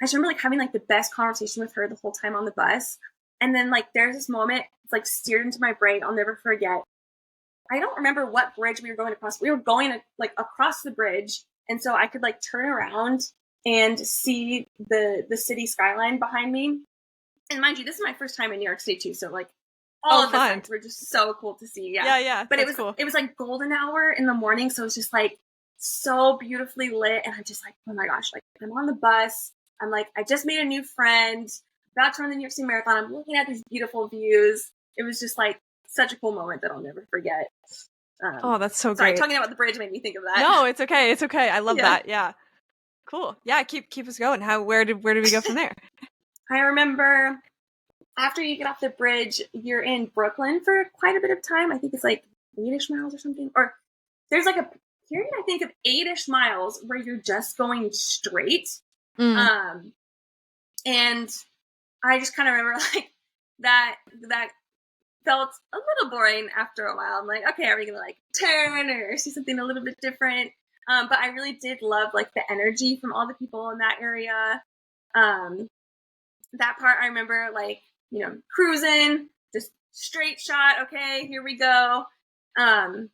just remember like having like the best conversation with her the whole time on the bus. And then like there's this moment, it's like seared into my brain, I'll never forget. I don't remember what bridge we were going across. We were going like across the bridge, and so I could like turn around and see the city skyline behind me. And mind you, this is my first time in New York City too, so like all of the sights were just so cool to see. Yeah. But it was like golden hour in the morning, so it was just like so beautifully lit, and I'm just like, oh my gosh, like I'm on the bus. I'm like, I just made a new friend, about to run the New York City Marathon. I'm looking at these beautiful views. It was just like such a cool moment that I'll never forget. That's so great. Sorry, talking about the bridge made me think of that. No, it's okay. It's okay. I love that. Yeah. Cool. Yeah, keep us going. Where did we go from there? I remember after you get off the bridge, you're in Brooklyn for quite a bit of time. I think it's like 8-ish miles or something. Or there's like a period, I think, of 8-ish miles where you're just going straight. And I just kind of remember like that felt a little boring after a while. I'm like, okay, are we gonna like turn or see something a little bit different? But I really did love like the energy from all the people in that area. that part I remember, like, cruising, just straight shot. Okay, here we go. And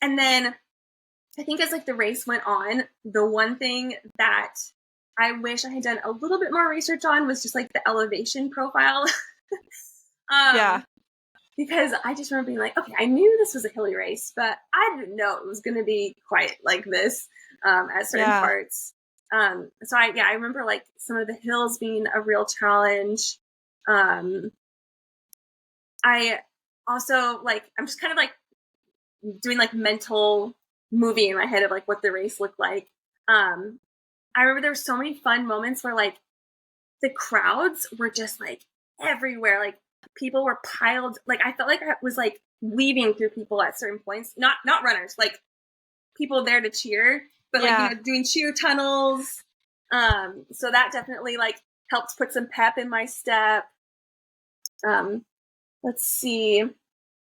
then I think as like the race went on, the one thing that I wish I had done a little bit more research on was just like the elevation profile. Yeah. Because I just remember being like, okay, I knew this was a hilly race, but I didn't know it was going to be quite like this at certain parts. So I remember like some of the hills being a real challenge. I also like, I'm just kind of like doing like mental movie in my head of like what the race looked like. I remember there were so many fun moments where like the crowds were just like everywhere. Like people were piled, like I felt like I was like weaving through people at certain points. Not runners, like people there to cheer, but like doing cheer tunnels. So that definitely like helped put some pep in my step. Let's see.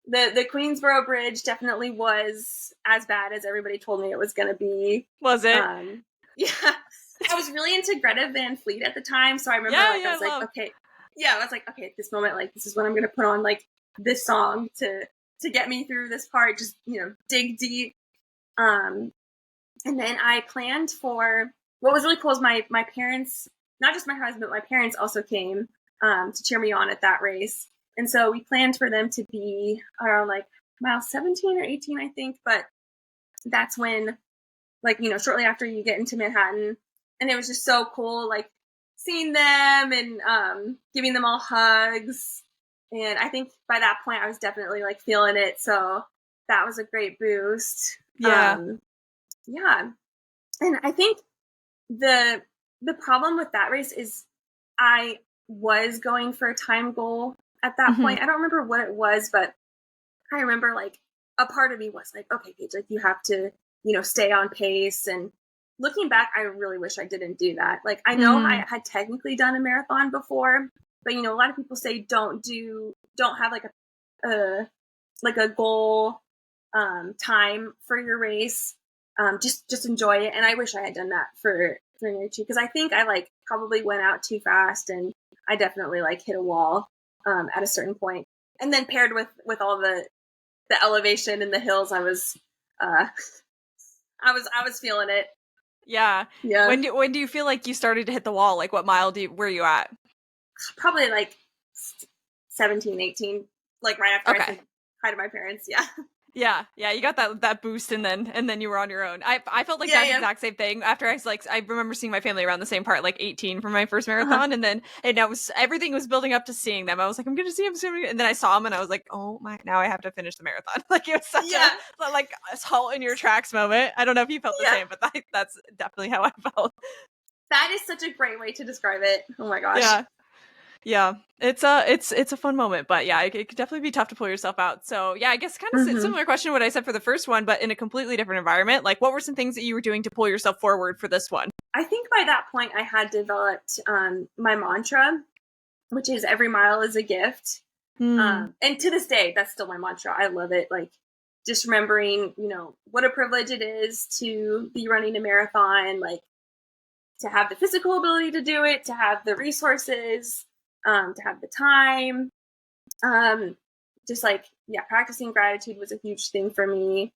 The Queensboro Bridge definitely was as bad as everybody told me it was going to be. Was it? Yeah. I was really into Greta Van Fleet at the time, so I remember I was like, okay. Yeah, I was like, okay, at this moment, like, this is when I'm going to put on, like, this song to get me through this part, just, dig deep. And then I planned for, what was really cool is my parents, not just my husband, but my parents also came to cheer me on at that race. And so we planned for them to be around, like, mile 17 or 18, I think. But that's when, like, shortly after you get into Manhattan. And it was just so cool, like, seeing them and giving them all hugs. And I think by that point, I was definitely, like, feeling it. So that was a great boost. Yeah. Yeah. And I think the problem with that race is I was going for a time goal at that point. I don't remember what it was, but I remember like a part of me was like, okay, Paige, like you have to, stay on pace. And looking back, I really wish I didn't do that. Like I know I had technically done a marathon before, but a lot of people say don't have like a goal time for your race. Just enjoy it. And I wish I had done that for NYC because I think I like probably went out too fast and I definitely like hit a wall at a certain point. And then paired with all the elevation and the hills, I was feeling it. Yeah. Yeah. When do you feel like you started to hit the wall? Like what mile were you at? Probably like 17, 18, like right after I said hi to my parents. Yeah. Yeah, you got that boost, and then you were on your own. I felt like that exact same thing after I remember seeing my family around the same part, like 18 for my first marathon, and everything was building up to seeing them. I was like, I'm gonna see them soon, and then I saw them, and I was like, oh my, now I have to finish the marathon. Like it was such a like a halt in your tracks moment. I don't know if you felt the same, but that's definitely how I felt. That is such a great way to describe it. Oh my gosh. Yeah, it's a fun moment, but yeah, it could definitely be tough to pull yourself out. So yeah, I guess kind of similar question to what I said for the first one, but in a completely different environment. Like, what were some things that you were doing to pull yourself forward for this one? I think by that point I had developed my mantra, which is every mile is a gift. And to this day, that's still my mantra. I love it. Like just remembering, what a privilege it is to be running a marathon, like to have the physical ability to do it, to have the resources, to have the time. Just like, practicing gratitude was a huge thing for me.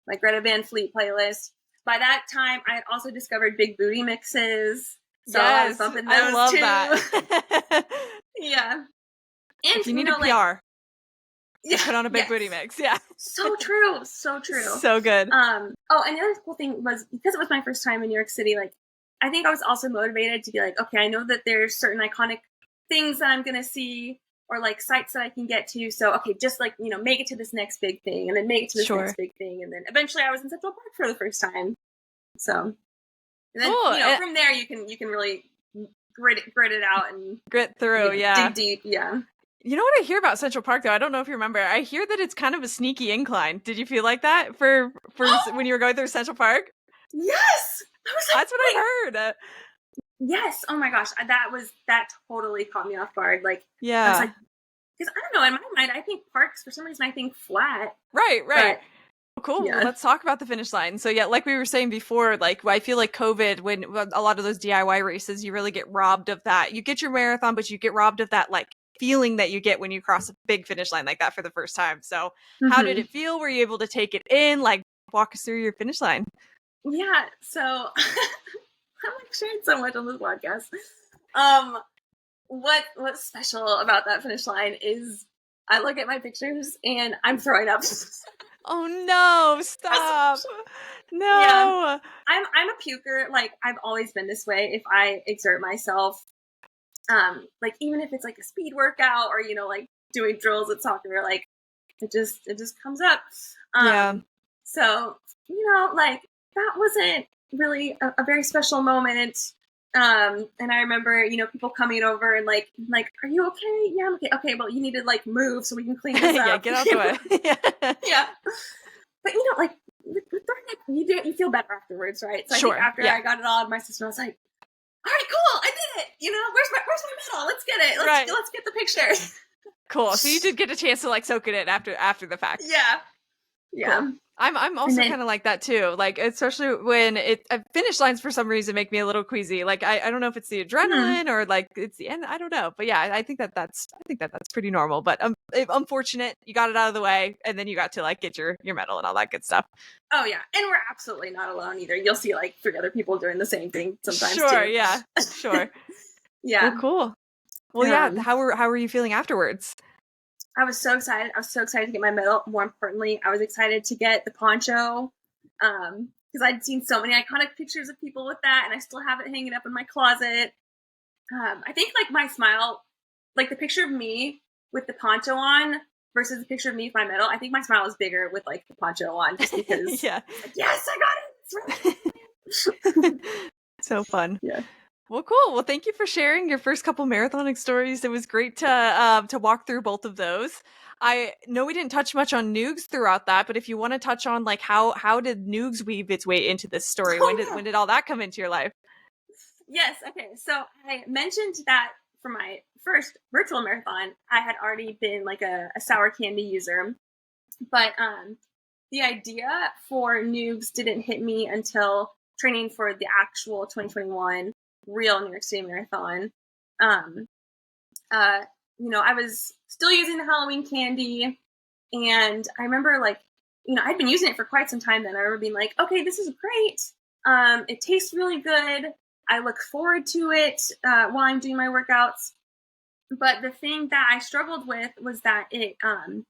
Like Greta Van Fleet playlist. By that time, I had also discovered Big Booty mixes. So I was bumping those I love too. That. Yeah. And if you need a PR, put on a Big Booty mix. Yeah. So true. So true. So good. And the other cool thing was because it was my first time in New York City, like I think I was also motivated to be like, okay, I know that there's certain iconic things that I'm gonna see or like sites that I can get to. So okay, just like make it to this next big thing, and then make it to this next big thing, and then eventually I was in Central Park for the first time. So, and then from there you can really grit it out and grit through, dig deep, yeah. You know what I hear about Central Park though? I don't know if you remember. I hear that it's kind of a sneaky incline. Did you feel like that for when you were going through Central Park? Yes, that's what I heard. Yes. Oh my gosh. That totally caught me off guard. Like, yeah. I was like, because I don't know, in my mind, I think parks, for some reason, I think flat. Right. Cool. Well, Yeah. let's talk about the finish line. So yeah, like we were saying before, like I feel like COVID, when a lot of those DIY races, you really get robbed of that. You get your marathon, but you get robbed of that like feeling that you get when you cross a big finish line like that for the first time. So how did Hmm. it feel? Were you able to take it in? Like walk us through your finish line. Yeah. So I'm like sharing so much on this podcast. Um, what's special about that finish line is I look at my pictures and I'm throwing up. Oh no, stop. Yeah. No. I'm a puker. Like I've always been this way if I exert myself. Like even if it's like a speed workout or like doing drills at soccer, like it just comes up. Yeah. So like that wasn't really a very special moment. And I remember people coming over and like are you okay? Yeah, I'm okay. Okay, well you need to like move so we can clean this up. Yeah, get out the way. Yeah. Yeah. But like with throwing up, you feel better afterwards, right? So Sure. I think after I got it all out of my system, I was like, all right, cool, I did it. Where's my medal? Let's get it. Let's get the picture. Cool. So you did get a chance to like soak it in after the fact. Yeah. Yeah. Cool. I'm also kind of like that too. Like especially when finish lines for some reason make me a little queasy. Like I don't know if it's the adrenaline or like it's the end. I don't know. But yeah, I think that's pretty normal. But unfortunate you got it out of the way and then you got to like get your medal and all that good stuff. Oh yeah, and we're absolutely not alone either. You'll see like 3 other people doing the same thing sometimes Sure. too. Yeah. Sure. Yeah. Well, cool. Well, yeah. How were you feeling afterwards? I was so excited. I was so excited to get my medal. More importantly, I was excited to get the poncho because I'd seen so many iconic pictures of people with that, and I still have it hanging up in my closet. I think like my smile, like the picture of me with the poncho on versus the picture of me with my medal, I think my smile is bigger with like the poncho on just because Yeah. like, yes, I got it. It's really So fun. yeah. Well, cool. Well, thank you for sharing your first couple marathon stories. It was great to walk through both of those. I know we didn't touch much on Noogs throughout that, but if you want to touch on like how did Noogs weave its way into this story? When did all that come into your life? Yes. Okay. So I mentioned that for my first virtual marathon, I had already been like a sour candy user, but the idea for Noogs didn't hit me until training for the actual 2021 real New York City Marathon. I was still using the Halloween candy, and I remember like, I'd been using it for quite some time then. I remember being like, okay, this is great. It tastes really good. I look forward to it while I'm doing my workouts. But the thing that I struggled with was that it had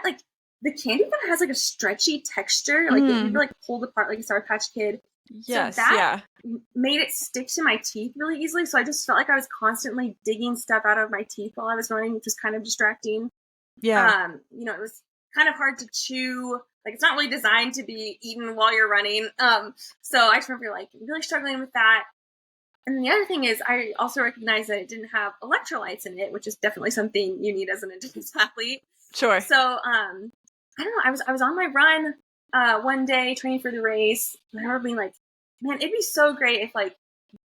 like the candy kind of has like a stretchy texture, like if you like pulled apart like a Sour Patch Kid. Yes, so that made it stick to my teeth really easily. So I just felt like I was constantly digging stuff out of my teeth while I was running, which was kind of distracting. Yeah. It was kind of hard to chew. Like it's not really designed to be eaten while you're running. So I just remember like really struggling with that. And then the other thing is I also recognized that it didn't have electrolytes in it, which is definitely something you need as an endurance athlete. Sure. So I don't know. I was on my run one day training for the race. And I remember being like, man, it'd be so great if like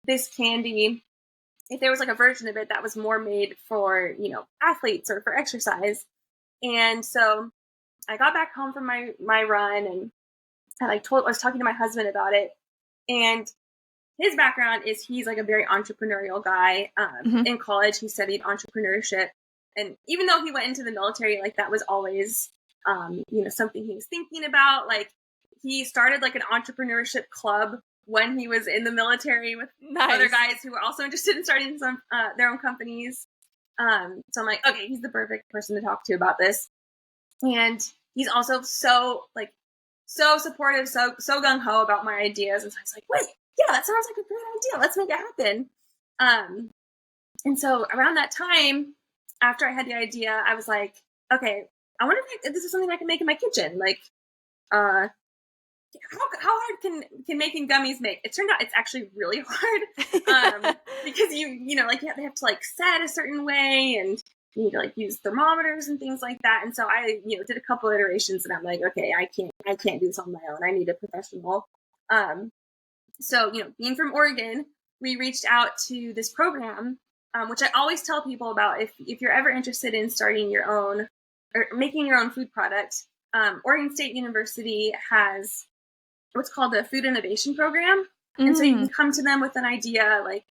this candy, if there was like a version of it that was more made for, athletes or for exercise. And so I got back home from my run and I was talking to my husband about it. And his background is he's like a very entrepreneurial guy. In college, he studied entrepreneurship. And even though he went into the military, like that was always, something he was thinking about. Like he started like an entrepreneurship club when he was in the military with other guys who were also interested in starting some their own companies. So I'm like, okay, he's the perfect person to talk to about this. And he's also so supportive, so gung-ho about my ideas. And so I was like, wait, yeah, that sounds like a great idea. Let's make it happen. And so around that time, after I had the idea, I was like, okay, I wonder if this is something I can make in my kitchen. Like, how hard can making gummies make? It turned out it's actually really hard because they have to like set a certain way and you need to like use thermometers and things like that. And so I, did a couple iterations and I'm like, okay, I can't do this on my own. I need a professional. So, being from Oregon, we reached out to this program, which I always tell people about if you're ever interested in starting your own or making your own food product. Oregon State University has what's called a food innovation program. And so you can come to them with an idea like,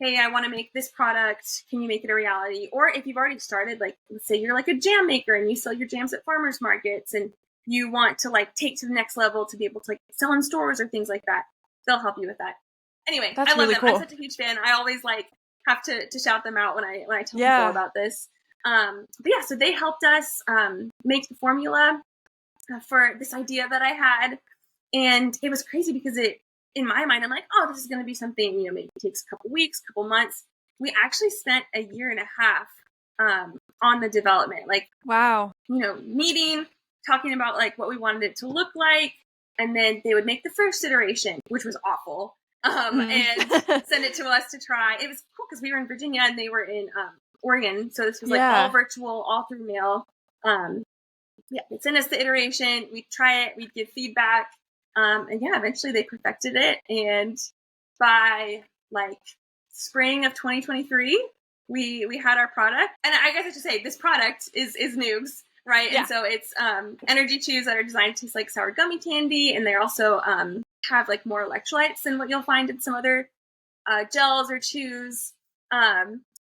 hey, I want to make this product. Can you make it a reality? Or if you've already started, like, let's say you're like a jam maker and you sell your jams at farmers markets and you want to like take to the next level to be able to like sell in stores or things like that. They'll help you with that. Anyway, That's I love really them. cool. I'm such a huge fan. I always like have to shout them out when I tell people about this. But yeah, so they helped us make the formula for this idea that I had. And it was crazy because in my mind, I'm like, oh, this is going to be something, you know, maybe it takes a couple weeks, couple months. We actually spent a year and a half on the development. Like, wow, you know, meeting, talking about like what we wanted it to look like. And then they would make the first iteration, which was awful, and send it to us to try. It was cool because we were in Virginia and they were in Oregon. So this was like all virtual, all through mail. They'd send us the iteration. We'd try it. We'd give feedback. And yeah, eventually they perfected it. And by like spring of 2023, we had our product. And I guess I should say this product is Noogs, right? Yeah. And so it's energy chews that are designed to taste like sour gummy candy. And they also have like more electrolytes than what you'll find in some other gels or chews.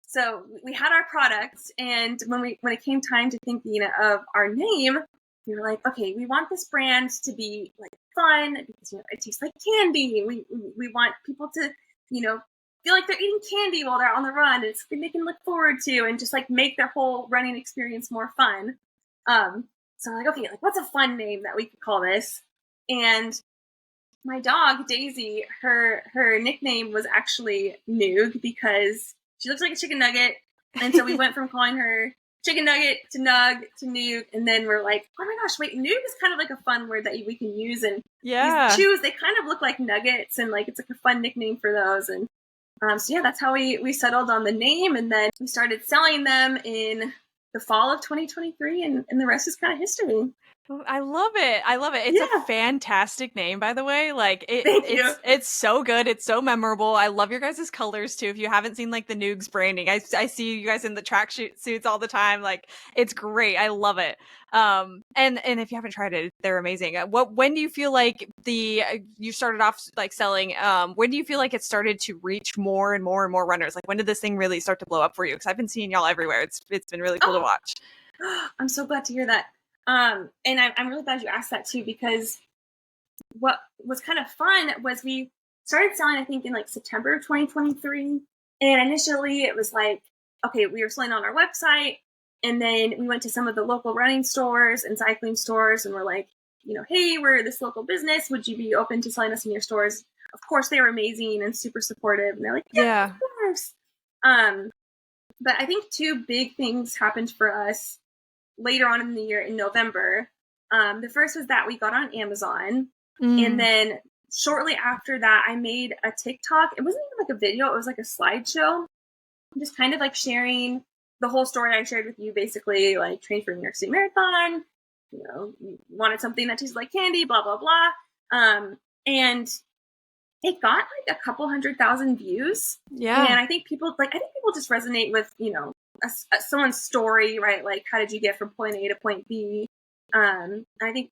So we had our products, and when it came time to thinking of our name, we were like, okay, we want this brand to be like fun because, you know, it tastes like candy. We want people to, you know, feel like they're eating candy while they're on the run. It's something they can look forward to and just like make their whole running experience more fun. So I'm like, okay, like what's a fun name that we could call this? And my dog Daisy, her nickname was actually Noog because she looks like a chicken nugget. And so we went from calling her chicken nugget to Nug to Noog. And then we're like, oh my gosh, wait, Noog is kind of like a fun word that we can use. And these chews, they kind of look like nuggets. And like, it's like a fun nickname for those. And so yeah, that's how we settled on the name. And then we started selling them in the fall of 2023. And the rest is kind of history. I love it. It's a fantastic name, by the way. Like it's so good. It's so memorable. I love your guys' colors too. If you haven't seen like the Noogs branding, I see you guys in the track suits all the time. Like it's great. I love it. And if you haven't tried it, they're amazing. When do you feel like you started off like selling? When do you feel like it started to reach more and more and more runners? Like when did this thing really start to blow up for you? Because I've been seeing y'all everywhere. It's been really cool to watch. I'm so glad to hear that. And I'm really glad you asked that too, because what was kind of fun was we started selling, I think, in like September of 2023. And initially it was like, okay, we were selling on our website. And then we went to some of the local running stores and cycling stores and we're like, you know, hey, we're this local business. Would you be open to selling us in your stores? Of course, they were amazing and super supportive. And they're like, yeah, of course. But I think two big things happened for us later on in the year in November. The first was that we got on Amazon. And then shortly after that, I made a TikTok. It wasn't even like a video. It was like a slideshow. Just kind of like sharing the whole story I shared with you, basically like trained for New York City Marathon, you know, wanted something that tasted like candy, blah, blah, blah. And it got like a couple 100,000 views. Yeah. And I think people just resonate with, you know, someone's story, right? Like, how did you get from point A to point B? I think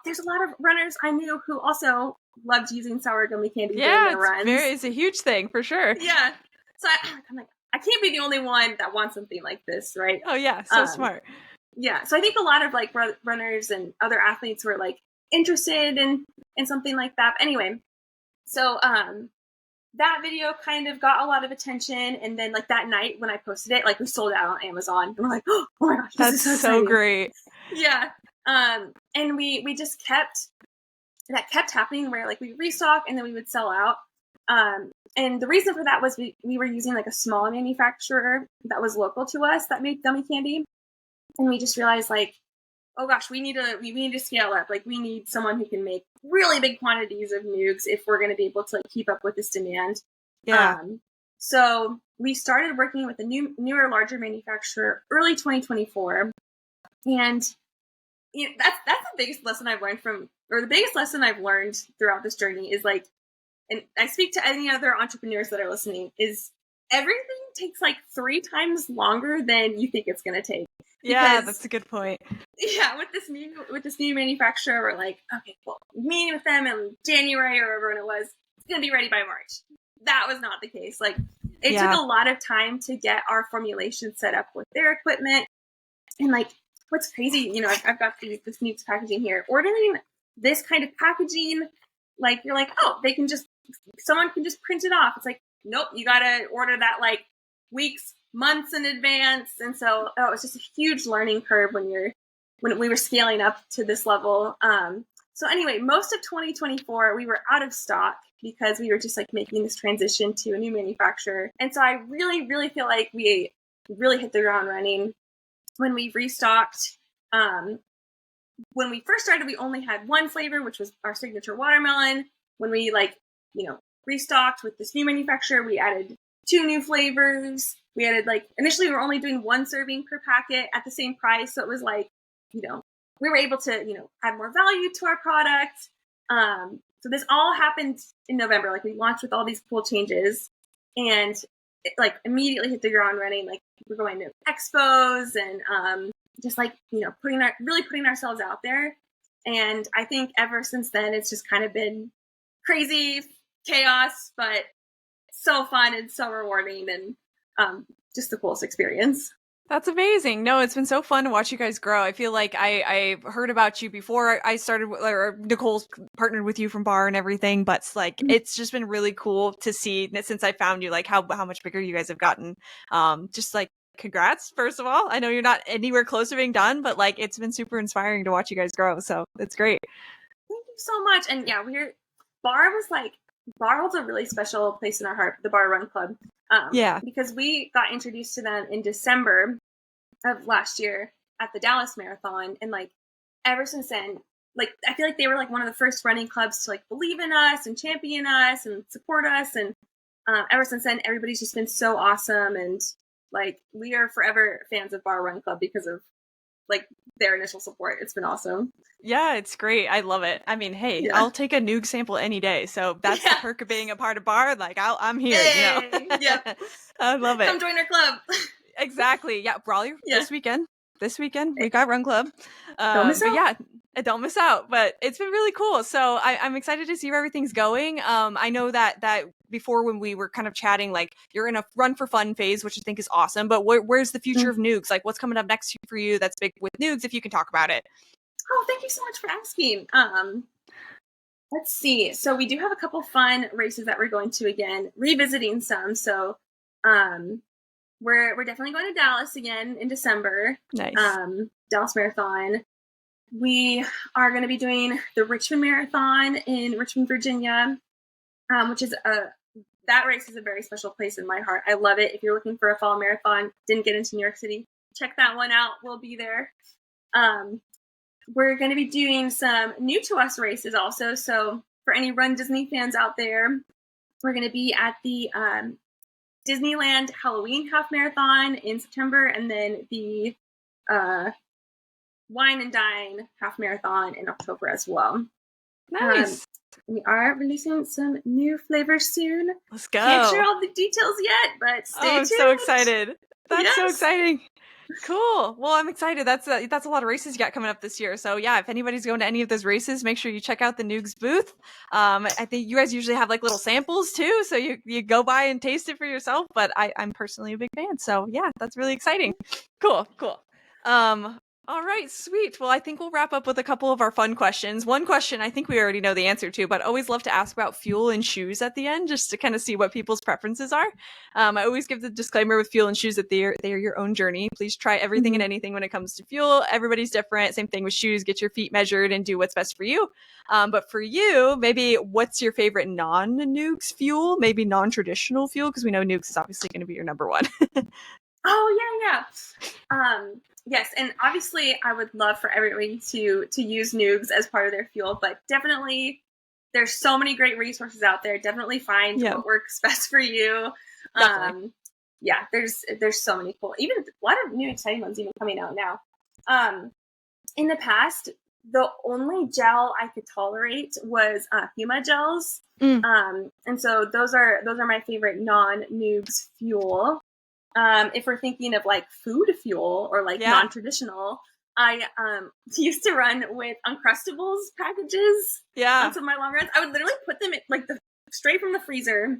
there's a lot of runners I knew who also loved using sour gummy candy during their runs. It's a huge thing for sure. Yeah. So I'm like, I can't be the only one that wants something like this, right? Oh yeah, so smart. Yeah. So I think a lot of like runners and other athletes were like interested in something like that. But anyway, so that video kind of got a lot of attention, and then like that night when I posted it, like we sold out on Amazon. And we're like, oh my gosh, that's so great. Yeah. And we just kept happening where like we restock and then we would sell out. And the reason for that was we were using like a small manufacturer that was local to us that made gummy candy, and we just realized like, oh gosh, we need to scale up. Like we need someone who can make really big quantities of Noogs if we're going to be able to like keep up with this demand. Yeah. So we started working with a newer, larger manufacturer early 2024, and you know, that's the biggest lesson I've learned the biggest lesson I've learned throughout this journey is like, and I speak to any other entrepreneurs that are listening, is everything takes like 3 times longer than you think it's going to take. Yeah, that's a good point. Yeah, with this new manufacturer, we're like, okay, cool. Meeting with them in January or whatever it was, it's going to be ready by March. That was not the case. Like, it took a lot of time to get our formulation set up with their equipment. And like, what's crazy, you know, I've got this Noogs packaging here. Ordering this kind of packaging, like, you're like, oh, someone can just print it off. It's like, nope, you got to order that like weeks, months in advance. And so it was just a huge learning curve when we were scaling up to this level. So anyway, most of 2024, we were out of stock because we were just like making this transition to a new manufacturer. And so I really, really feel like we really hit the ground running when we restocked. When we first started, we only had one flavor, which was our signature watermelon. When we restocked with this new manufacturer, we added 2 new flavors. We added initially we were only doing 1 serving per packet at the same price. So it was like, we were able to, add more value to our product. So this all happened in November. Like, we launched with all these cool changes and it, immediately hit the ground running. Like, we're going to expos and just putting ourselves out there. And I think ever since then, it's just kind of been crazy chaos, but so fun and so rewarding and just the coolest experience. That's amazing. No, it's been so fun to watch you guys grow. I feel like I heard about you before I started, or Nicole's partnered with you from Bar and everything, but it's just been really cool to see since I found you, like how much bigger you guys have gotten. Just congrats, first of all. I know you're not anywhere close to being done, but it's been super inspiring to watch you guys grow. So it's great. Thank you so much. And yeah, Bar was a really special place in our heart, the Bar Run Club. Because we got introduced to them in December of last year at the Dallas Marathon. And ever since then, I feel like they were one of the first running clubs to believe in us and champion us and support us. And ever since then, everybody's just been so awesome. And we are forever fans of Bar Run Club because of their initial support. It's been awesome. Yeah, it's great. I love it. I mean, hey, I'll take a Noog sample any day. So that's the perk of being a part of Bar. I'm here. Hey, yep. I love it. Come join our club. Exactly. Yeah, Brawley this weekend. We got Run Club. Don't miss out. Yeah, don't miss out. But it's been really cool. So I'm excited to see where everything's going. I know that before when we were kind of chatting, you're in a run for fun phase, which I think is awesome. But where's the future of Noogs? What's coming up next for you that's big with Noogs, if you can talk about it? Oh, thank you so much for asking. Let's see. So we do have a couple fun races that we're going to again, revisiting some. So we're definitely going to Dallas again in December. Nice. Dallas Marathon. We are going to be doing the Richmond Marathon in Richmond, Virginia, which is that race is a very special place in my heart. I love it. If you're looking for a fall marathon, didn't get into New York City, check that one out. We'll be there. We're going to be doing some new to us races also. So for any Run Disney fans out there, we're going to be at the Disneyland Halloween Half Marathon in September, and then the Wine and Dine Half Marathon in October as well. Nice. We are releasing some new flavors soon. Let's go. Can't share all the details yet, but stay tuned. I'm so excited. That's so exciting. Cool. Well, I'm excited. That's a lot of races you got coming up this year. So yeah, if anybody's going to any of those races, make sure you check out the Noogs booth. I think you guys usually have little samples too, so you go by and taste it for yourself. But I'm personally a big fan, so yeah, that's really exciting. Cool. All right, sweet. Well, I think we'll wrap up with a couple of our fun questions. One question I think we already know the answer to, but always love to ask about fuel and shoes at the end, just to kind of see what people's preferences are. I always give the disclaimer with fuel and shoes that they are your own journey. Please try everything and anything when it comes to fuel. Everybody's different. Same thing with shoes. Get your feet measured and do what's best for you. But for you, maybe what's your favorite non-Noogs fuel? Maybe non-traditional fuel, because we know Noogs is obviously going to be your number one. Oh, yeah. Yes, and obviously I would love for everybody to use Noogs as part of their fuel, but definitely there's so many great resources out there. Definitely find what works best for you. Yeah, there's so many cool, even a lot of new exciting ones even coming out now. In the past, the only gel I could tolerate was Huma gels. And so those are my favorite non-Noogs fuel. If we're thinking of like food fuel or like non-traditional, I used to run with Uncrustables packages on some of my long runs. I would literally put them in, like straight from the freezer.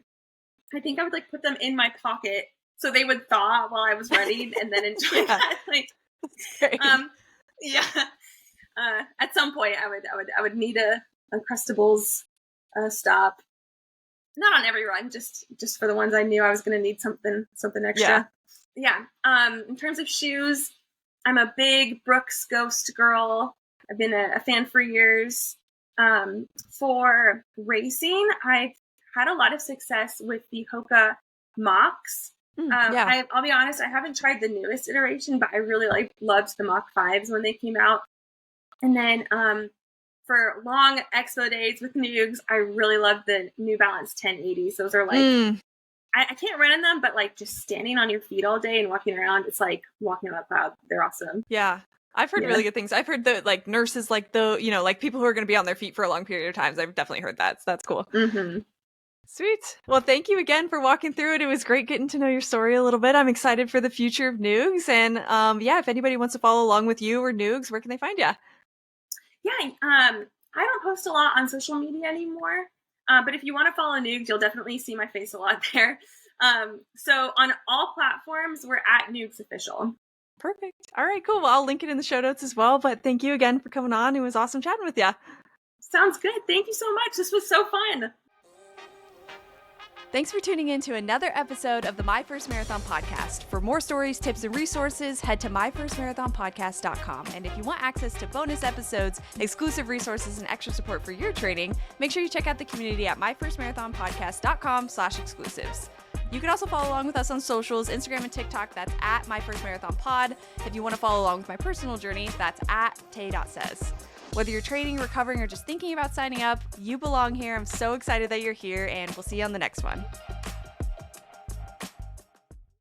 I think I would like put them in my pocket so they would thaw while I was running and then enjoy that. Like, at some point I would need a Uncrustables stop. Not on every run, just for the ones I knew I was going to need something extra. In terms of shoes, I'm a big Brooks Ghost girl. I've been a fan for years. For racing, I've had a lot of success with the Hoka Mocs. I'll be honest, I haven't tried the newest iteration, but I really loved the Mach 5s when they came out. And then for long expo days with Noogs, I really love the New Balance 1080s. Those are like, I can't run in them, but like just standing on your feet all day and walking around, it's like walking on a cloud. They're awesome. Yeah. I've heard really good things. I've heard that like nurses, like like people who are going to be on their feet for a long period of time. I've definitely heard that. So that's cool. Mm-hmm. Sweet. Well, thank you again for walking through it. It was great getting to know your story a little bit. I'm excited for the future of Noogs. And if anybody wants to follow along with you or Noogs, where can they find you? Yeah, I don't post a lot on social media anymore. But if you want to follow Noogs, you'll definitely see my face a lot there. So on all platforms, we're at Noogs Official. Perfect. All right, cool. Well, I'll link it in the show notes as well. But thank you again for coming on. It was awesome chatting with you. Sounds good. Thank you so much. This was so fun. Thanks for tuning in to another episode of the My First Marathon podcast. For more stories, tips, and resources, head to myfirstmarathonpodcast.com. And if you want access to bonus episodes, exclusive resources, and extra support for your training, make sure you check out the community at myfirstmarathonpodcast.com/exclusives. You can also follow along with us on socials, Instagram and TikTok. That's at myfirstmarathonpod. If you want to follow along with my personal journey, that's at tay.says. Whether you're training, recovering, or just thinking about signing up, you belong here. I'm so excited that you're here, and we'll see you on the next one.